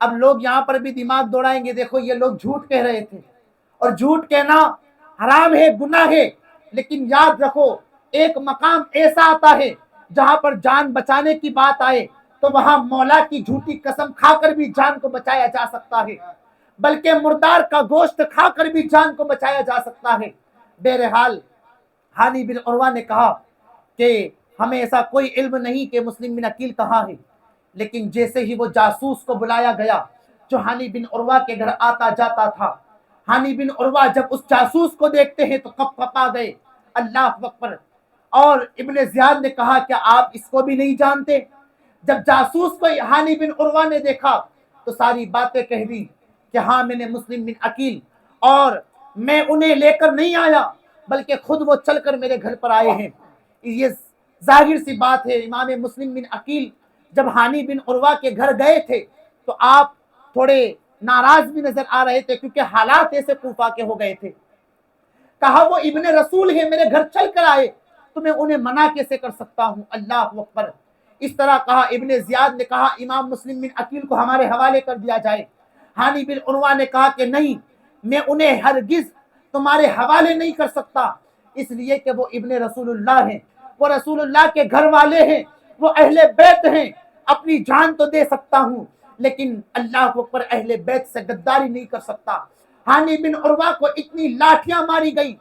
اب لوگ یہاں پر بھی دماغ دوڑائیں گے، دیکھو یہ لوگ جھوٹ کہہ رہے تھے، اور جھوٹ کہنا حرام ہے، گناہ ہے، لیکن یاد رکھو ایک مقام ایسا آتا ہے جہاں پر جان بچانے کی بات آئے تو وہاں مولا کی جھوٹی قسم کھا کر بھی جان کو بچایا جا سکتا ہے، بلکہ مردار کا گوشت کھا کر بھی جان کو بچایا جا سکتا ہے۔ بہرحال ہانی بن عروہ نے کہا کہ ہمیں ایسا کوئی علم نہیں کہ مسلم بن عقیل کہاں ہے، لیکن جیسے ہی وہ جاسوس کو بلایا گیا جو ہانی بن عروہ کے گھر آتا جاتا تھا، ہانی بن عروہ جب اس جاسوس کو دیکھتے ہیں تو کپ کپا گئے، اللہ اکبر۔ اور ابن زیاد نے کہا کہ آپ اس کو بھی نہیں جانتے؟ جب جاسوس کو ہانی بن عروہ نے دیکھا تو ساری باتیں کہہ دی کہ ہاں میں نے مسلم بن عقیل، اور میں انہیں لے کر نہیں آیا بلکہ خود وہ چل کر میرے گھر پر آئے ہیں۔ یہ ظاہر سی بات ہے، امام مسلم بن عقیل جب ہانی بن عروہ کے گھر گئے تھے تو آپ تھوڑے ناراض بھی نظر آ رہے تھے، کیونکہ حالات ایسے کوفہ کے ہو گئے تھے۔ کہا وہ ابن رسول ہے، میرے گھر چل کر آئے تو میں انہیں منع کیسے کر سکتا ہوں، اللہ اکبر۔ اس طرح کہا ابن زیاد نے کہا امام مسلم بن عقیل کو ہمارے حوالے کر دیا جائے۔ ہانی بن عروہ نے کہا کہ نہیں، میں انہیں ہرگز تمہارے حوالے نہیں کر سکتا، اس لیے کہ وہ ابن رسول اللہ ہیں، وہ رسول اللہ کے گھر والے ہیں، وہ اہل بیت ہیں، اپنی جان تو دے سکتا ہوں لیکن اللہ کے اوپر اہل بیت سے غداری نہیں کر سکتا۔ ہانی بن عروہ کو اتنی لاٹھیاں ماری گئی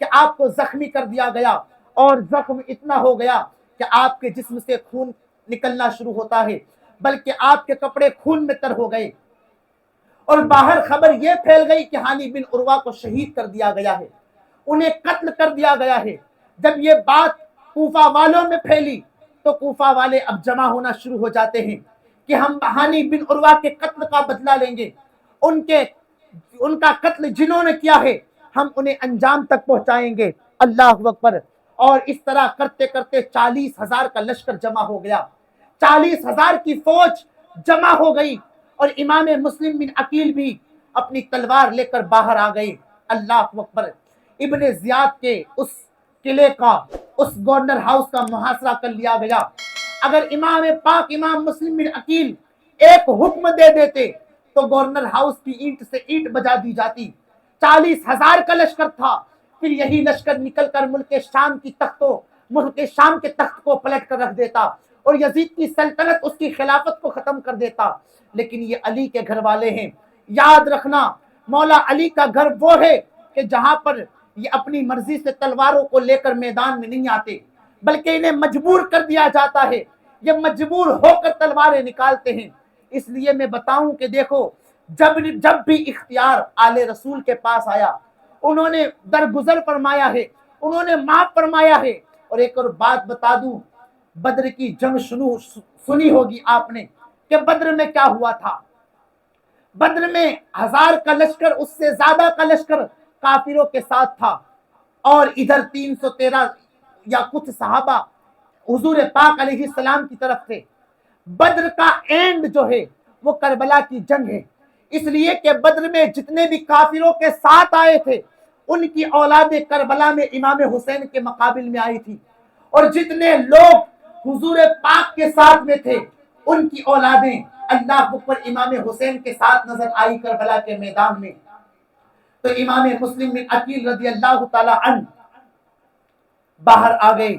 کہ آپ کو زخمی کر دیا گیا، اور زخم اتنا ہو گیا کہ آپ کے جسم سے خون نکلنا شروع ہوتا ہے، بلکہ آپ کے کپڑے خون میں تر ہو گئے۔ اور باہر خبر یہ پھیل گئی کہ ہانی بن عروہ کو شہید کر دیا گیا ہے، انہیں قتل کر دیا گیا ہے۔ جب یہ بات کوفہ والوں میں پھیلی تو کوفہ والے اب جمع ہونا شروع ہو جاتے ہیں کہ ہم ہانی بن عروہ کے قتل کا بدلہ لیں گے، ان کا قتل جنہوں نے کیا ہے ہم انہیں انجام تک پہنچائیں گے۔ اللہ اکبر۔ اور اس طرح کرتے کرتے 40,000 کا لشکر جمع ہو گیا، 40,000 کی فوج جمع ہو گئی، اور امام مسلم بن عقیل بھی اپنی تلوار لے کر باہر آ گئے۔ اللہ اکبر۔ ابن زیاد کے اس قلعے کا، اس گورنر ہاؤس کا محاصرہ کر لیا گیا۔ اگر امام پاک امام مسلم بن عقیل ایک حکم دے دیتے تو گورنر ہاؤس کی اینٹ سے اینٹ بجا دی جاتی۔ 40,000 کا لشکر تھا، پھر یہی لشکر نکل کر ملک شام کے تخت کو پلٹ کر رکھ دیتا اور یزید کی سلطنت، اس کی خلافت کو ختم کر دیتا۔ لیکن یہ علی کے گھر والے ہیں، یاد رکھنا مولا علی کا گھر وہ ہے کہ جہاں پر یہ اپنی مرضی سے تلواروں کو لے کر میدان میں نہیں آتے، بلکہ انہیں مجبور کر دیا جاتا ہے، یہ مجبور ہو کر تلواریں نکالتے ہیں۔ اس لیے میں بتاؤں کہ دیکھو، جب بھی اختیار آل رسول کے پاس آیا، انہوں نے درگزر فرمایا ہے، انہوں نے معاف فرمایا ہے۔ اور ایک اور بات بتا دوں، بدر کی جنگ سنی ہوگی آپ نے کہ بدر میں کیا ہوا تھا۔ بدر میں 1,000 کا لشکر، اس سے زیادہ کا لشکر کافروں کے ساتھ تھا، اور ادھر 313 یا کچھ صحابہ حضور پاک علیہ السلام کی طرف تھے۔ بدر کا اینڈ جو ہے وہ کربلا کی جنگ ہے، اس لیے کہ بدر میں جتنے بھی کافروں کے ساتھ آئے تھے ان کی اولاد کربلا میں امام حسین کے مقابل میں آئی تھی، اور جتنے لوگ حضور پاک کے ساتھ میں تھے ان کی اولادیں اللہ اکبر امام حسین کے ساتھ نظر آئی کربلا کے میدان میں۔ تو امام مسلم بن عقیل رضی اللہ تعالی عنہ باہر آ گئے،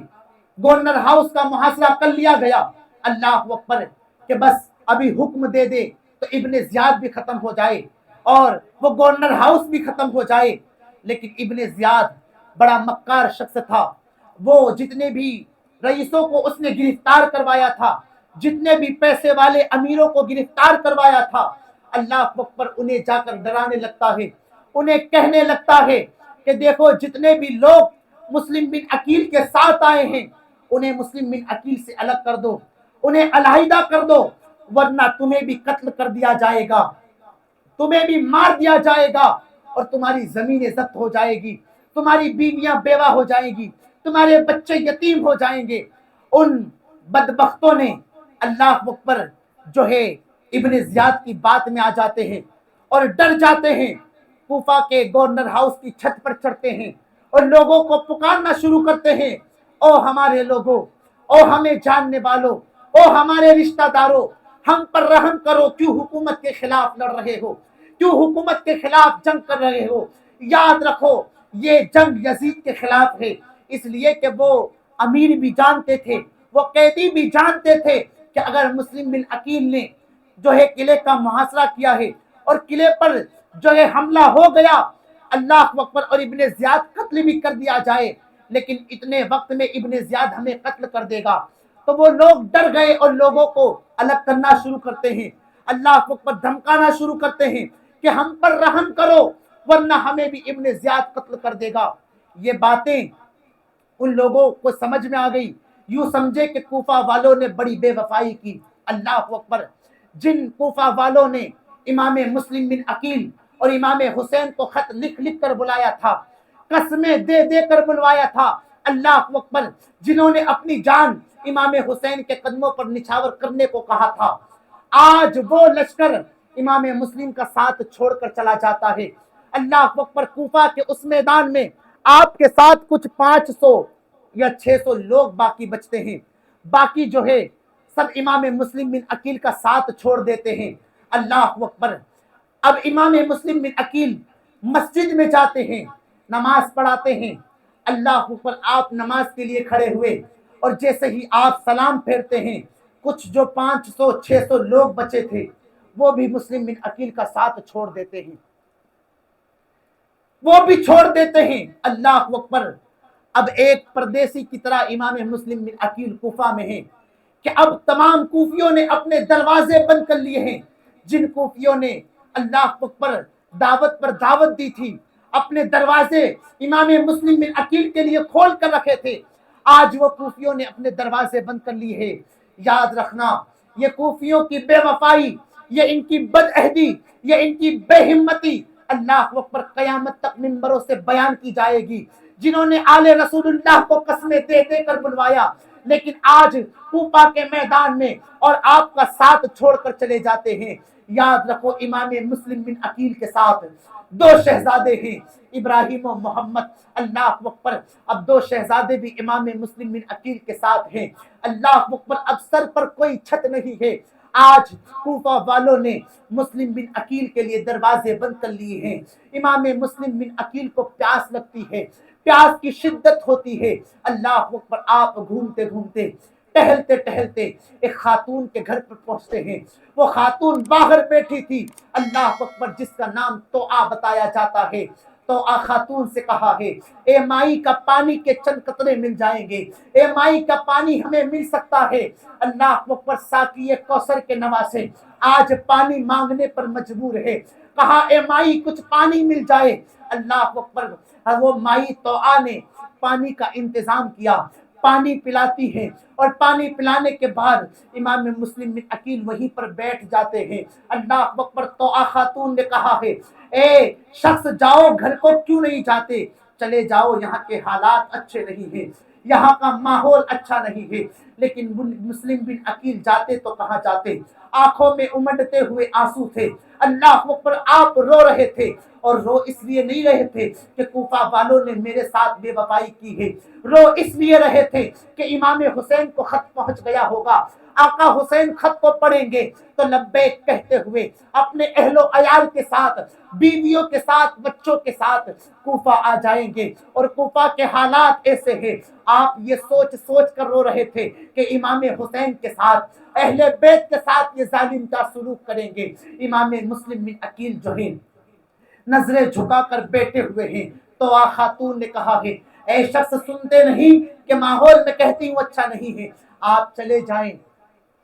گورنر ہاؤس کا محاصرہ کر لیا گیا۔ اللہ اکبر کہ بس ابھی حکم دے دے تو ابن زیاد بھی ختم ہو جائے اور وہ گورنر ہاؤس بھی ختم ہو جائے۔ لیکن ابن زیاد بڑا مکار شخص تھا، وہ جتنے بھی رئیسوں کو اس نے گرفتار کروایا تھا، جتنے بھی پیسے والے امیروں کو گرفتار کروایا تھا، اللہ اکبر انہیں جا کر ڈرانے لگتا ہے، انہیں کہنے لگتا ہے کہ دیکھو جتنے بھی لوگ مسلم بن عقیل کے ساتھ آئے ہیں انہیں مسلم بن عقیل سے الگ کر دو، انہیں علیحدہ کر دو، ورنہ تمہیں بھی قتل کر دیا جائے گا، تمہیں بھی مار دیا جائے گا، اور تمہاری زمینیں ضبط ہو جائے گی، تمہاری بیویاں بیوہ ہو جائیں گی، تمہارے بچے یتیم ہو جائیں گے۔ ان بدبختوں نے اللہ اکبر جو ہے ابن زیاد کی بات میں آ جاتے ہیں اور ڈر جاتے ہیں، کوفہ کے گورنر ہاؤس کی چھت پر چڑھتے ہیں اور لوگوں کو پکارنا شروع کرتے ہیں، او ہمارے لوگوں، او ہمیں جاننے والوں، او ہمارے رشتہ داروں، ہم پر رحم کرو، کیوں حکومت کے خلاف لڑ رہے ہو، کیوں حکومت کے خلاف جنگ کر رہے ہو۔ یاد رکھو یہ جنگ یزید کے خلاف ہے، اس لیے کہ وہ امیر بھی جانتے تھے، وہ قیدی بھی جانتے تھے کہ اگر مسلم بن عقیل نے جو ہے قلعے کا محاصرہ کیا ہے اور قلعے پر جو ہے حملہ ہو گیا، اللہ اکبر، اور ابن زیاد قتل بھی کر دیا جائے، لیکن اتنے وقت میں ابن زیاد ہمیں قتل کر دے گا، تو وہ لوگ ڈر گئے اور لوگوں کو الگ کرنا شروع کرتے ہیں، اللہ اکبر دھمکانا شروع کرتے ہیں کہ ہم پر رحم کرو ورنہ ہمیں بھی ابن زیاد قتل کر دے گا۔ یہ باتیں ان لوگوں کو سمجھ میں آ گئی، یوں سمجھے کہ کوفہ والوں نے بڑی بے وفائی کی۔ اللہ اکبر، جن کوفہ والوں نے امام مسلم بن عقیل اور امام حسین کو خط لکھ لکھ کر بلایا تھا، قسمیں دے دے کر بلوایا تھا، اللہ اکبر، جنہوں نے اپنی جان امام حسین کے قدموں پر نچھاور کرنے کو کہا تھا، آج وہ لشکر امام مسلم کا ساتھ چھوڑ کر چلا جاتا ہے۔ اللہ اکبر، کوفہ کے اس میدان میں آپ کے ساتھ کچھ 500 یا 600 لوگ باقی بچتے ہیں، باقی جو ہے سب امام مسلم بن عقیل کا ساتھ چھوڑ دیتے ہیں۔ اللہ اکبر، اب امام مسلم بن عقیل مسجد میں جاتے ہیں، نماز پڑھاتے ہیں۔ اللہ اکبر، آپ نماز کے لیے کھڑے ہوئے اور جیسے ہی آپ سلام پھیرتے ہیں، کچھ جو 500 600 لوگ بچے تھے وہ بھی مسلم بن عقیل کا ساتھ چھوڑ دیتے ہیں، وہ بھی چھوڑ دیتے ہیں۔ اللہ اکبر، اب ایک پردیسی کی طرح امام مسلم بن عقیل کوفہ میں ہیں کہ اب تمام کوفیوں نے اپنے دروازے بند کر لیے ہیں، جن کوفیوں نے اللہ اکبر دعوت پر دعوت دی تھی، اپنے دروازے امام مسلم بن عقیل کے لیے کھول کر رکھے تھے، آج وہ کوفیوں نے اپنے دروازے بند کر لیے ہیں۔ یاد رکھنا یہ کوفیوں کی بے وفائی، یہ ان کی بد عہدی، یہ ان کی بے ہمتی اللہ اکبر قیامت تک منبروں سے بیان کی جائے گی۔ جنہوں نے آل رسول اللہ کو قسمیں دے دے کر بلوایا، لیکن آج کوفہ کے میدان میں اور آپ کا ساتھ چھوڑ کر چلے جاتے ہیں۔ یاد رکھو امام مسلم بن عقیل کے ساتھ دو شہزادے ہیں، ابراہیم و محمد، اللہ اکبر۔ اب دو شہزادے بھی امام مسلم بن عقیل کے ساتھ ہیں، اللہ اکبر۔ اب سر پر کوئی چھت نہیں ہے، آج کوفہ والوں نے مسلم بن عقیل کے لیے دروازے بند کر لیے ہیں۔ امام مسلم بن عقیل کو پیاس لگتی ہے، پیاس کی شدت ہوتی ہے، اللہ اکبر۔ آپ گھومتے گھومتے ٹہلتے ٹہلتے ایک خاتون کے گھر پر پہنچتے ہیں۔ وہ خاتون باہر بیٹھی تھی، اللہ اکبر، جس کا نام توآ بتایا جاتا ہے۔ توآ خاتون سے کہا ہے، اے مائی کا پانی کے چند قطرے مل جائیں گے، اے مائی کا پانی ہمیں مل سکتا ہے۔ اللہ اکبر، ساقی کوثر کے نواسے آج پانی مانگنے پر مجبور ہے، کہا اے مائی کچھ پانی مل جائے۔ اللہ اکبر، وہ مائی توآ نے پانی کا انتظام کیا، پانی پلاتی ہے، اور پانی پلانے کے بعد امام مسلم بن عقیل وہیں پر بیٹھ جاتے ہیں۔ اللہ اکبر، توآ خاتون نے کہا ہے، اے شخص جاؤ، گھر کو کیوں نہیں جاتے؟ چلے جاؤ، یہاں کے حالات اچھے نہیں ہیں، یہاں کا ماحول اچھا نہیں ہے۔ لیکن مسلم بن عقیل جاتے تو کہاں جاتے، آنکھوں میں امڈتے ہوئے آنسو تھے۔ اللہ اکبر، آپ رو رہے تھے، اور رو اس لیے نہیں رہے تھے کہ کوفہ والوں نے میرے ساتھ بے وفائی کی ہے، رو اس لیے رہے تھے کہ امام حسین کو خط پہنچ گیا ہوگا، آقا حسین خط کو پڑھیں گے تو لبیک کہتے ہوئے اپنے اہل و عیال کے ساتھ، بیویوں کے ساتھ، بچوں کے ساتھ کوفہ آ جائیں گے۔ اور کوفہ کے حالات ایسے ہیں، آپ یہ سوچ سوچ کر رو رہے تھے کہ امام حسین کے ساتھ، اہل بیت کے ساتھ یہ ظالم کا سلوک کریں گے۔ امام مسلم بن عقیل جو ہیں نظریں جھکا کر بیٹھے ہوئے ہیں۔ تو خاتون نے کہا ہے، اے شخص سنتے نہیں کہ ماحول میں کہتی ہوں اچھا نہیں ہے، آپ چلے جائیں۔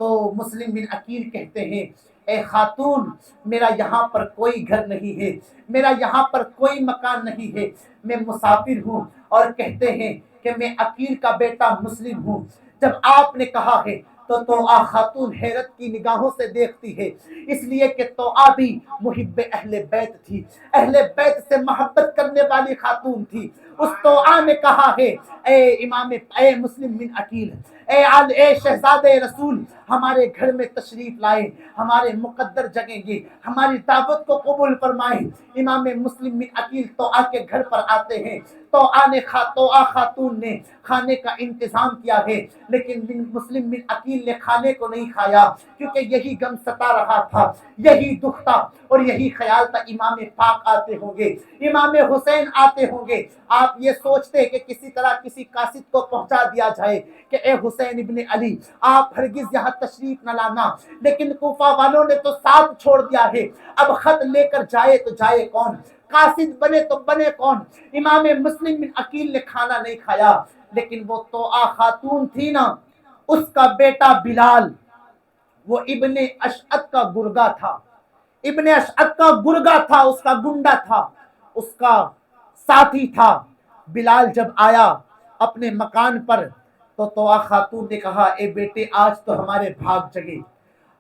تو مسلم بن عقیل کہتے ہیں، اے خاتون، میرا یہاں پر کوئی گھر نہیں ہے، میرا یہاں پر کوئی مکان نہیں ہے، میں مسافر ہوں، اور کہتے ہیں کہ میں عقیل کا بیٹا مسلم ہوں۔ جب آپ نے کہا ہے تو توآ خاتون حیرت کی نگاہوں سے دیکھتی ہے، اس لیے کہ توآ بھی محب اہل بیت تھی، اہل بیت سے محبت کرنے والی خاتون تھی۔ اس توآ نے کہا ہے، اے مسلم بن عقیل، اے شہزادے رسول، ہمارے گھر میں تشریف لائے، ہمارے مقدر جگیں گے، ہماری دعوت کو قبول فرمائیں۔ امام مسلم بن عقیل توآ کے گھر پر آتے ہیں۔ توآ خاتون نے کھانے کا انتظام کیا ہے، لیکن مسلم بن عقیل نے کھانے کو نہیں کھایا، کیونکہ یہی غم ستا رہا تھا، یہی دکھ تھا، اور یہی خیال تھا امام پاک آتے ہوں گے، امام حسین آتے ہوں گے۔ آپ یہ سوچتے کہ کسی طرح کسی قاصد کو پہنچا دیا جائے کہ اے حسین ابن علی، آپ ہرگز یہاں تشریف نہ لانا، لیکن کوفہ والوں نے تو ساتھ چھوڑ دیا ہے، اب خط لے کر جائے تو جائے کون، قاصد بنے تو بنے کون۔ امام مسلم بن عقیل نے کھانا نہیں کھایا، لیکن وہ توآ خاتون تھی نا، اس کا بیٹا بلال، وہ ابن اشعت کا گرگا تھا، ابن اشعت کا گرگا تھا، اس کا گنڈا تھا، اس کا ساتھی تھا۔ بلال جب آیا اپنے مکان پر تو توآ خاتون نے کہا، اے بیٹے، آج تو ہمارے بھاگ جگے،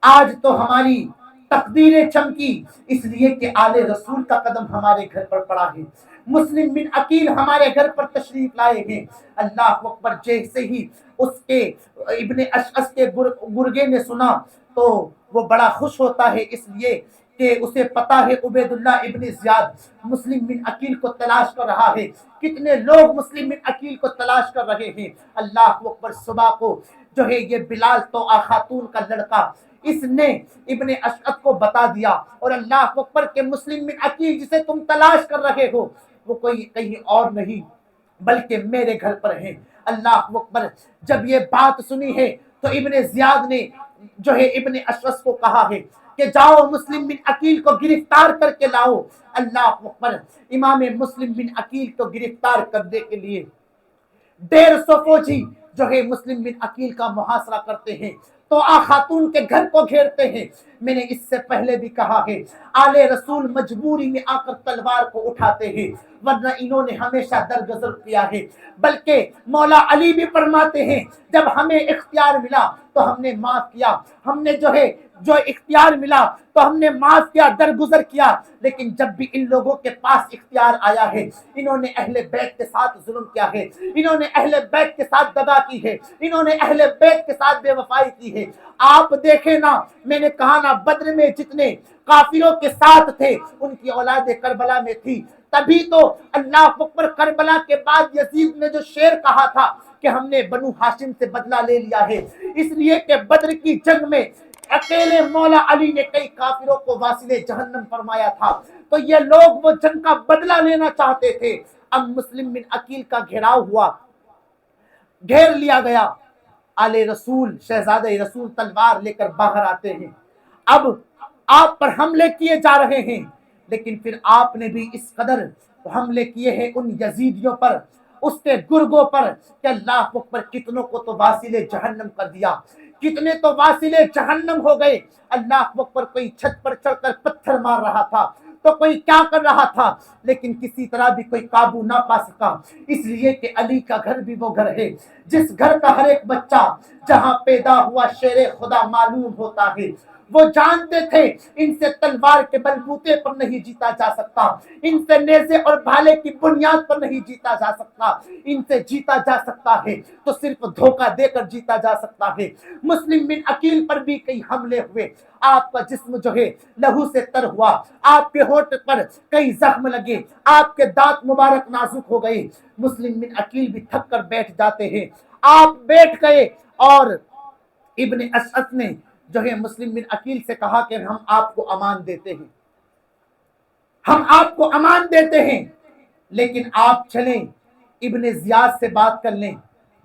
آج تو ہماری تقدیریں چمکی، اس لیے کہ آل رسول کا قدم ہمارے گھر پر پڑا ہے، مسلم بن عقیل ہمارے گھر پر تشریف لائے ہیں۔ اللہ اکبر، جیسے ہی اس کے ابن اشعث کے گرگے نے سنا تو وہ بڑا خوش ہوتا ہے، اس لیے کہ اسے پتا ہے عبید اللہ ابن زیاد مسلم بن عقیل کو تلاش کر رہا ہے۔ کتنے لوگ مسلم بن عقیل کو تلاش کر رہے ہیں۔ اللہ اکبر، صبح کو جو ہے یہ بلال توآ خاتون کا لڑکا، اس نے ابن اشعث کو بتا دیا، اور اللہ اکبر کہ مسلم بن عقیل جسے تم تلاش کر رہے ہو وہ کوئی کہیں اور نہیں بلکہ میرے گھر پر ہیں۔ اللہ اکبر، جب یہ بات سنی ہے تو ابن زیاد نے جو ہے ابن اشعث کو کہا ہے کہ جاؤ مسلم بن عقیل کو گرفتار کر کے لاؤ۔ اللہ اکبر، امام مسلم بن عقیل کو گرفتار کرنے کے لیے 150 فوجی جو ہے مسلم بن عقیل کا محاصرہ کرتے ہیں۔ تو خاتون کے گھر کو گھیرتے ہیں۔ میں نے اس سے پہلے بھی کہا ہے، آل رسول مجبوری میں آ کر تلوار کو اٹھاتے ہیں، ورنہ انہوں نے ہمیشہ درگزر کیا ہے۔ بلکہ مولا علی بھی فرماتے ہیں جب ہمیں اختیار ملا تو ہم نے معاف کیا، ہم نے جو اختیار ملا تو ہم نے معاف کیا، درگزر کیا، لیکن جب بھی ان لوگوں کے پاس اختیار آیا ہے انہوں نے اہل بیت کے ساتھ ظلم کیا ہے، انہوں نے اہل بیت کے ساتھ دغا کی ہے، انہوں نے اہل بیت کے ساتھ بے وفائی کی ہے۔ آپ دیکھیں نا، میں نے کہا نا، بدر میں جتنے کافروں کے ساتھ تھے ان کی اولاد کربلا میں تھی، تبھی تو اللہ اکبر، کربلا کے بعد یزید نے جو شعر کہا تھا کہ ہم نے بنو ہاشم سے بدلہ لے لیا ہے، اس لیے کہ بدر کی جنگ میں اکیلے مولا علی نے کئی کافروں کو واصل جہنم فرمایا تھا، تو یہ لوگ وہ جنگ کا بدلہ لینا چاہتے تھے۔ اب مسلم بن عقیل کا گھیراؤ ہوا، گھیر لیا گیا، آل رسول شہزادہ رسول تلوار لے کر باہر آتے ہیں، اب آپ پر حملے کیے جا رہے ہیں، لیکن پھر آپ نے بھی اس قدر حملے کیے ہیں ان یزیدیوں پر، اس کے گرگوں پر، کہ اللہ اکبر، کتنوں کو تو واصل جہنم کر دیا، کتنے تو واصل جہنم ہو گئے۔ اللہ اکبر، کوئی چھت پر چڑھ کر پتھر مار رہا تھا تو کوئی کیا کر رہا تھا، لیکن کسی طرح بھی کوئی قابو نہ پا سکا، اس لیے کہ علی کا گھر بھی وہ گھر ہے جس گھر کا ہر ایک بچہ جہاں پیدا ہوا شیر خدا معلوم ہوتا ہے۔ وہ جانتے تھے ان سے تلوار کے بلبوتے پر نہیں جیتا جا سکتا، ان سے نیزے اور بھالے کی بنیاد پر نہیں جیتا جا سکتا، ان سے جیتا جا سکتا ہے تو صرف دھوکہ دے کر جیتا جا سکتا ہے۔ مسلم بن عقیل پر بھی کئی حملے ہوئے، آپ کا جسم جو ہے لہو سے تر ہوا، آپ کے ہونٹ پر کئی زخم لگے، آپ کے دانت مبارک نازک ہو گئے۔ مسلم بن عقیل بھی تھک کر بیٹھ جاتے ہیں، آپ بیٹھ گئے، اور ابن اشعث نے جو ہے مسلم بن عقیل سے کہا کہ ہم آپ کو امان دیتے ہیں، ہم آپ کو امان دیتے ہیں، لیکن آپ چلیں ابن زیاد سے بات کر لیں،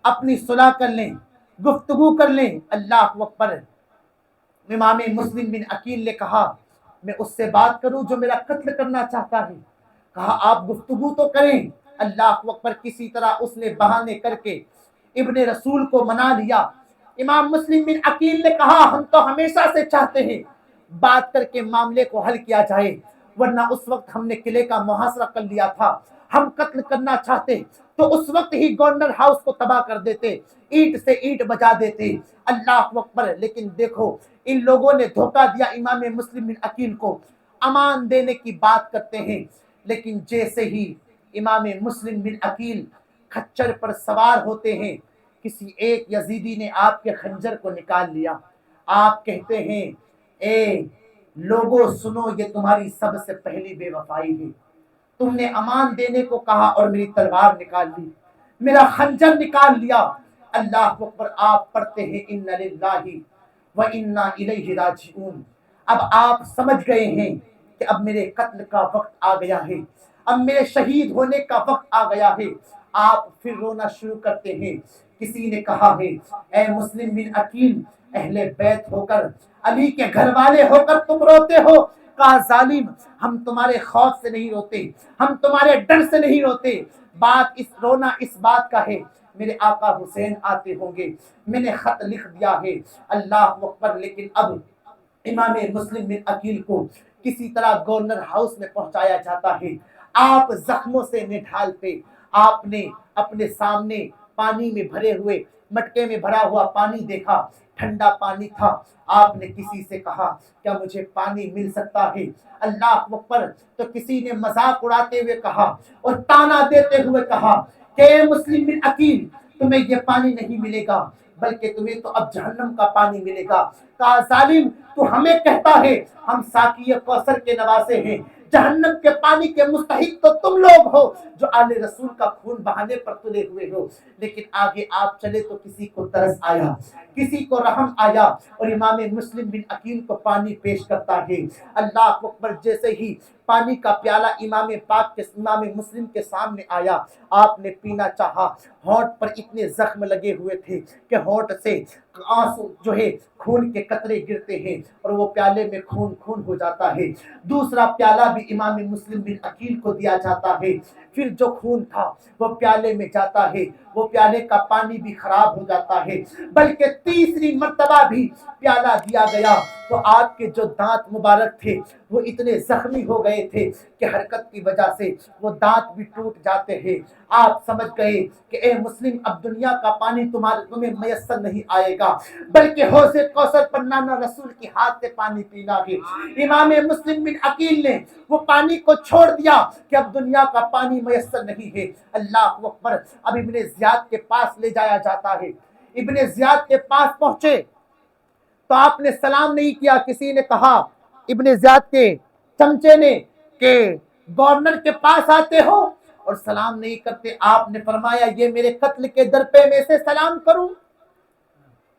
اپنی صلح کر لیں، گفتگو کر لیں۔ اللہ اکبر، امام مسلم بن عقیل نے کہا میں اس سے بات کروں جو میرا قتل کرنا چاہتا ہے؟ کہا آپ گفتگو تو کریں۔ اللہ اکبر، کسی طرح اس نے بہانے کر کے ابن رسول کو منا لیا۔ امام مسلم بن عقیل نے کہا ہم تو ہمیشہ سے چاہتے ہیں بات کر کے معاملے کو حل کیا جائے، ورنہ اس وقت ہم نے قلعے کا محاصرہ کر لیا تھا، ہم قتل کرنا چاہتے تو اس وقت ہی گورنر ہاؤس کو تباہ کر دیتے، اینٹ سے اینٹ بجا دیتے۔ اللہ اکبر، لیکن دیکھو ان لوگوں نے دھوکہ دیا امام مسلم بن عقیل کو، امان دینے کی بات کرتے ہیں، لیکن جیسے ہی امام مسلم بن عقیل کھچر پر سوار ہوتے ہیں، کسی ایک یزیدی نے آپ کے خنجر کو نکال لیا۔ آپ کہتے ہیں اے لوگوں سنو، یہ تمہاری سب سے پہلی بے وفائی ہے، تم نے امان دینے کو کہا اور میری تلوار نکال لی، میرا خنجر نکال لیا۔ اللہ اکبر، آپ پڑھتے ہیں ان للہ وَإِنَّا إِلَيْهِ رَاجِعُونَ۔ اب آپ سمجھ گئے ہیں کہ اب میرے قتل کا وقت آ گیا ہے، اب میرے شہید ہونے کا وقت آ گیا ہے۔ آپ پھر رونا شروع کرتے ہیں۔ کسی نے کہا ہے اے مسلم بن عقیل، اہل بیت ہو کر، علی کے گھر والے ہو کر تم روتے ہو؟ کہا ظالم، ہم تمہارے خوف سے نہیں روتے، ہم تمہارے ڈر سے نہیں روتے، رونا اس بات کا ہے میرے آقا حسین آتے ہوں گے، میں نے خط لکھ دیا ہے۔ اللہ اکبر، لیکن اب امام مسلم بن عقیل کو کسی طرح گورنر ہاؤس میں پہنچایا جاتا ہے۔ آپ زخموں سے نڈھالتے، آپ نے اپنے سامنے پانی میں بھرے ہوئے مٹکے میں بھرا ہوا پانی دیکھا، ٹھنڈا پانی تھا۔ آپ نے کسی سے کہا کیا مجھے پانی مل سکتا ہے؟ اللہ اکبر، تو کسی نے مذاق اڑاتے ہوئے کہا اور تانا دیتے ہوئے کہا کہ اے مسلم بن عقیل، تمہیں یہ پانی نہیں ملے گا، بلکہ تمہیں تو اب جہنم کا پانی ملے گا۔ کہا ظالم، تو ہمیں کہتا ہے ہم ساقی کوثر کے نواسے ہیں، جہنم کے پانی کے مستحق تو تم لوگ ہو جو آل رسول کا خون بہانے پر تلے ہوئے ہو۔ لیکن آگے آپ چلے تو کسی کو ترس آیا، کسی کو رحم آیا، اور امام مسلم بن عقیل کو پانی پیش کرتا ہے۔ اللہ اکبر، جیسے ہی پانی کا پیالہ امام مسلم کے سامنے آیا، آپ نے پینا چاہا، ہونٹ پر اتنے زخم لگے ہوئے تھے کہ ہونٹ سے آنسو جو ہے خون کے قطرے گرتے ہیں اور وہ پیالے میں خون ہو جاتا ہے۔ دوسرا پیالہ بھی امام مسلم بن عقیل کو دیا جاتا ہے، پھر جو خون تھا وہ پیالے میں جاتا ہے، وہ پیالے کا پانی بھی خراب ہو جاتا ہے، بلکہ تیسری مرتبہ بھی پیالہ دیا گیا تو آپ کے جو دانت مبارک تھے وہ اتنے زخمی ہو گئے تھے کہ حرکت کی وجہ سے وہ دانت بھی ٹوٹ جاتے ہیں۔ آپ سمجھ گئے کہ اے مسلم، اب دنیا کا پانی تمہیں میسر نہیں آئے گا، بلکہ حوض کوثر پر نانا رسول کے ہاتھ سے پانی پینا ہے۔ امام مسلم بن عقیل نے وہ پانی کو چھوڑ دیا کہ اب دنیا کا پانی میسر نہیں ہے۔ اللہ اکبر! اب ابن زیاد کے پاس لے جایا جاتا ہے۔ ابن زیاد کے پاس پہنچے تو آپ نے سلام نہیں کیا۔ کسی نے کہا ابن زیاد کے چمچے نے کہ گورنر کے پاس آتے ہو اور سلام نہیں کرتے۔ آپ نے فرمایا یہ میرے قتل کے در پہ میں اسے سلام کروں؟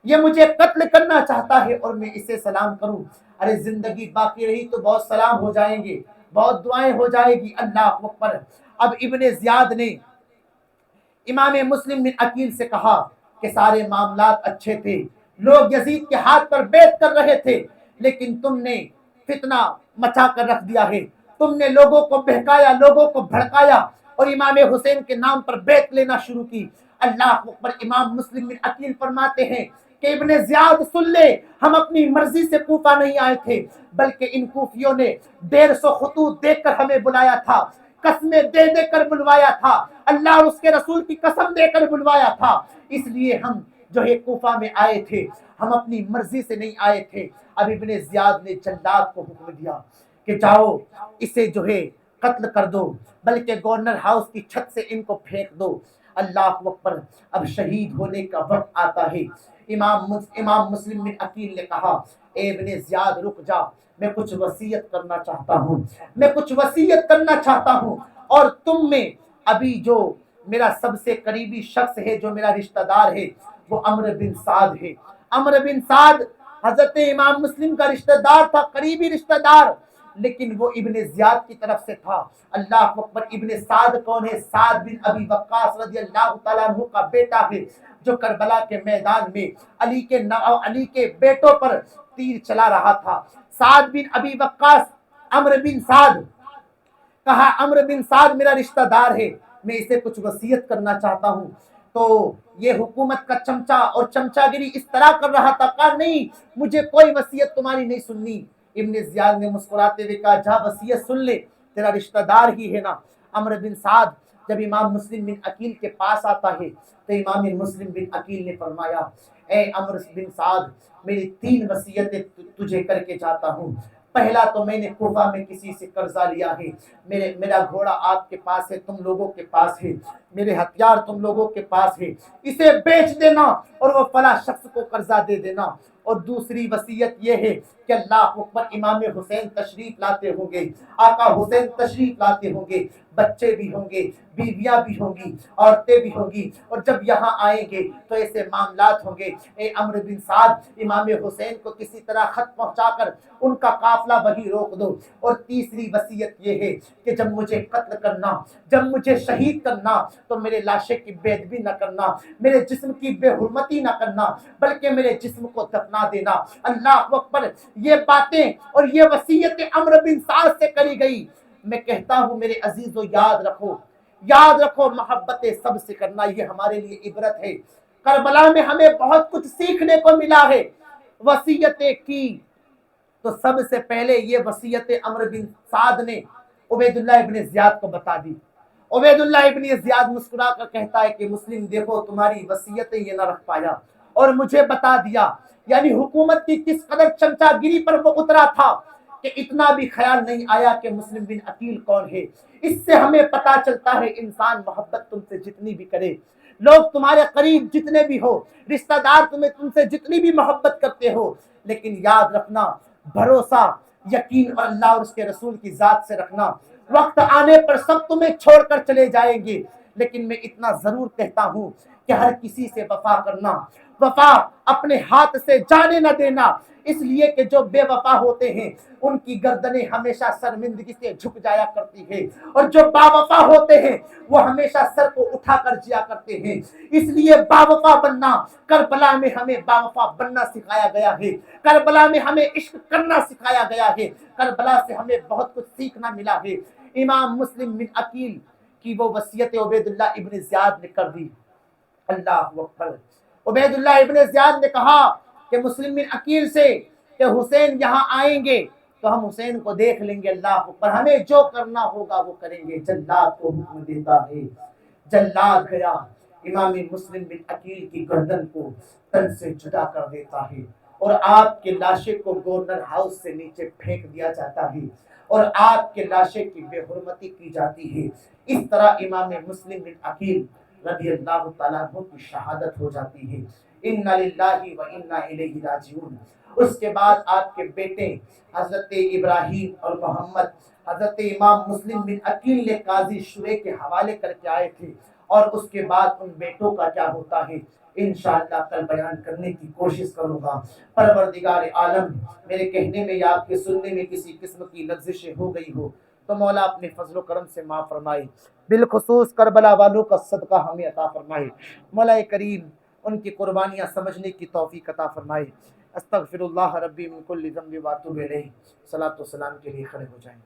یہ مجھے قتل کرنا چاہتا ہے اور میں اسے سلام کروں؟ ارے زندگی باقی رہی تو بہت سلام ہو جائیں گے، بہت دعائیں ہو جائے گی۔ اللہ اکبر! اب ابن زیاد نے امام مسلم بن عقیل سے کہا کہ سارے معاملات اچھے تھے، لوگ یزید کے ہاتھ پر بیعت کر رہے تھے، لیکن تم نے فتنہ مچا کر رکھ دیا ہے، تم نے لوگوں کو بہکایا، لوگوں کو بھڑکایا اور امام حسین کے نام پر بیعت لینا شروع کی۔ اللہ اکبر! امام مسلم بن عقیل فرماتے ہیں کہ ابن زیاد سن لے، ہم اپنی مرضی سے کوفہ نہیں آئے تھے، بلکہ ان کوفیوں نے 150 خطوط دے کر ہمیں بلایا تھا، قسمیں دے دے کر بلوایا تھا، اللہ اور اس کے رسول کی قسم دے کر بلوایا تھا، اس لیے ہم جو ہے کوفہ میں آئے تھے، ہم اپنی مرضی سے نہیں آئے تھے۔ اب ابن زیاد نے جلاد کو حکم دیا کہ جاؤ اسے جو ہے قتل کر دو، بلکہ گورنر ہاؤس کی چھت سے ان کو پھینک دو۔ اللہ اکبر! اب شہید ہونے کا وقت آتا ہے۔ امام مسلم بن عقیل نے کہا اے ابن زیاد رک جا، میں کچھ وصیت کرنا چاہتا ہوں، میں کچھ وصیت کرنا چاہتا ہوں، اور تم میں ابھی جو میرا سب سے قریبی شخص ہے، جو میرا رشتہ دار ہے، وہ عمرو بن سعد ہے۔ عمرو بن سعد حضرت امام مسلم کا رشتہ دار تھا، قریبی رشتہ دار، لیکن وہ ابن زیاد کی طرف سے تھا۔ اللہ اکبر! ابن سعد کون ہے؟ سعد بن ابی وقاص رضی اللہ تعالیٰ عنہ کا بیٹا ہے، جو کربلا کے میدان میں علی کے بیٹوں پر تیر چلا رہا تھا۔ سعد بن ابی وقاص عمرو بن سعد کہا عمرو بن سعد میرا رشتہ دار ہے، میں اسے کچھ وصیت کرنا چاہتا ہوں۔ تو یہ حکومت کا چمچا اور چمچا گری اس طرح کر رہا تھا، کہا نہیں مجھے کوئی وصیت تمہاری نہیں سننی۔ ابن زیاد نے مسکراتے ہوئے کہا جا وصیت سن لے، تیرا رشتہ دار ہی ہے نا۔ عمرو بن سعد جب امام مسلم بن عقیل کے پاس آتا ہے تو امام مسلم بن عقیل نے فرمایا اے عمرو بن سعد، میری 3 وصیتیں تجھے کر کے جاتا ہوں۔ پہلا تو میں نے کوفہ میں کسی سے قرضہ لیا ہے، میرا گھوڑا آپ کے پاس ہے، تم لوگوں کے پاس ہے، میرے ہتھیار تم لوگوں کے پاس ہے، اسے بیچ دینا اور وہ فلاں شخص کو قرضہ دے دینا۔ اور دوسری وصیت یہ ہے کہ اللہ اکبر، امام حسین تشریف لاتے ہوں گے، آقا حسین تشریف لاتے ہوں گے، بچے بھی ہوں گے، بیویاں بھی ہوں گی، عورتیں بھی ہوں گی، اور جب یہاں آئیں گے تو ایسے معاملات ہوں گے۔ اے عمرو بن سعد، امام حسین کو کسی طرح خط پہنچا کر ان کا قافلہ وہی روک دو۔ اور تیسری وصیت یہ ہے کہ جب مجھے قتل کرنا، جب مجھے شہید کرنا، تو میرے لاشے کی بے ادبی نہ کرنا، میرے جسم کی بے حرمتی نہ کرنا، بلکہ میرے جسم کو دفنا دینا۔ اللہ اکبر! یہ باتیں اور یہ وصیتیں عمرو بن سعد سے کری گئی۔ میں کہتا ہوں میرے عزیزو، یاد رکھو، یاد رکھو، محبت سب سے کرنا یہ ہمارے لیے عبرت ہے۔ کربلا میں ہمیں بہت کچھ سیکھنے کو ملا ہے۔ وصیتیں کی تو سب سے پہلے یہ وصیت عمرو بن سعد نے عبید اللہ ابن زیاد کو بتا دی۔ عبید اللہ ابن زیاد مسکرا کر کہتا ہے کہ مسلم دیکھو تمہاری وصیتیں یہ نہ رکھ پایا اور مجھے بتا دیا، یعنی حکومت کی کس قدر چمچا گیری پر وہ اترا تھا کہ اتنا بھی خیال نہیں آیا کہ مسلم بن عقیل کون ہے۔ اس سے ہمیں پتا چلتا ہے انسان محبت تم سے جتنی بھی کرے، لوگ تمہارے قریب جتنے بھی ہو، رشتہ دار تم سے جتنی بھی محبت کرتے ہو، لیکن یاد رکھنا بھروسہ، یقین اور اللہ اور اس کے رسول کی ذات سے رکھنا۔ وقت آنے پر سب تمہیں چھوڑ کر چلے جائیں گے، لیکن میں اتنا ضرور کہتا ہوں کہ ہر کسی سے وفا کرنا، وفا اپنے ہاتھ سے جانے نہ دینا، اس لیے کہ جو بے وفا ہوتے ہیں ان کی گردنیں ہمیشہ شرمندگی سے جھک جایا کرتی ہے، اور جو با وفا ہوتے ہیں وہ ہمیشہ سر کو اٹھا کر جیا کرتے ہیں۔ اس لیے با وفا بننا، کربلا میں ہمیں با وفا بننا سکھایا گیا ہے، کربلا میں ہمیں عشق کرنا سکھایا گیا ہے، کربلا سے ہمیں بہت کچھ سیکھنا ملا ہے۔ امام مسلم بن عقیل کی وہ وصیت عبید اللہ ابن زیاد نے کر دی، اللہ اکبر۔ عبید اللہ ابن زیاد نے کہا کہ مسلم بن عقیل سے کہ حسین یہاں آئیں گے تو ہم حسین کو دیکھ لیں گے، اللہ اکبر، ہمیں جو کرنا ہوگا وہ کریں گے۔ جلاد کو حکم دیتا ہے، جلاد گیا، امام مسلم بن عقیل کی گردن کو تن سے جدا کر دیتا ہے، اور آپ کے لاشے کو گورنر ہاؤس سے نیچے پھینک دیا جاتا ہے، اور آپ کے لاشے کی بے حرمتی کی جاتی ہے۔ اس طرح امام مسلم بن عقیل رضی اللہ تعالیٰ عنہ کی شہادت ہو جاتی ہے۔ انا للہ و انا الیہ راجعون۔ اس کے بعد آپ کے بیٹے حضرت ابراہیم اور محمد، حضرت امام مسلم بن عقیل نے قاضی شریح کے حوالے کر کے آئے تھے، اور اس کے بعد ان بیٹوں کا کیا ہوتا ہے انشاءاللہ کل بیان کرنے کی کوشش کروں گا۔ پروردگار عالم، میرے کہنے میں یا آپ کے سننے میں کسی قسم کی لغزشیں ہو گئی ہو تو مولا اپنے فضل و کرم سے معاف فرمائے، بالخصوص کربلا والوں کا صدقہ ہمیں عطا فرمائے۔ مولا کریم ان کی قربانیاں سمجھنے کی توفیق عطا فرمائے۔ استغفر اللہ ربی من کل ذنب واتوب الیہ۔ صلاۃ و سلام کے لیے کھڑے ہو جائیں۔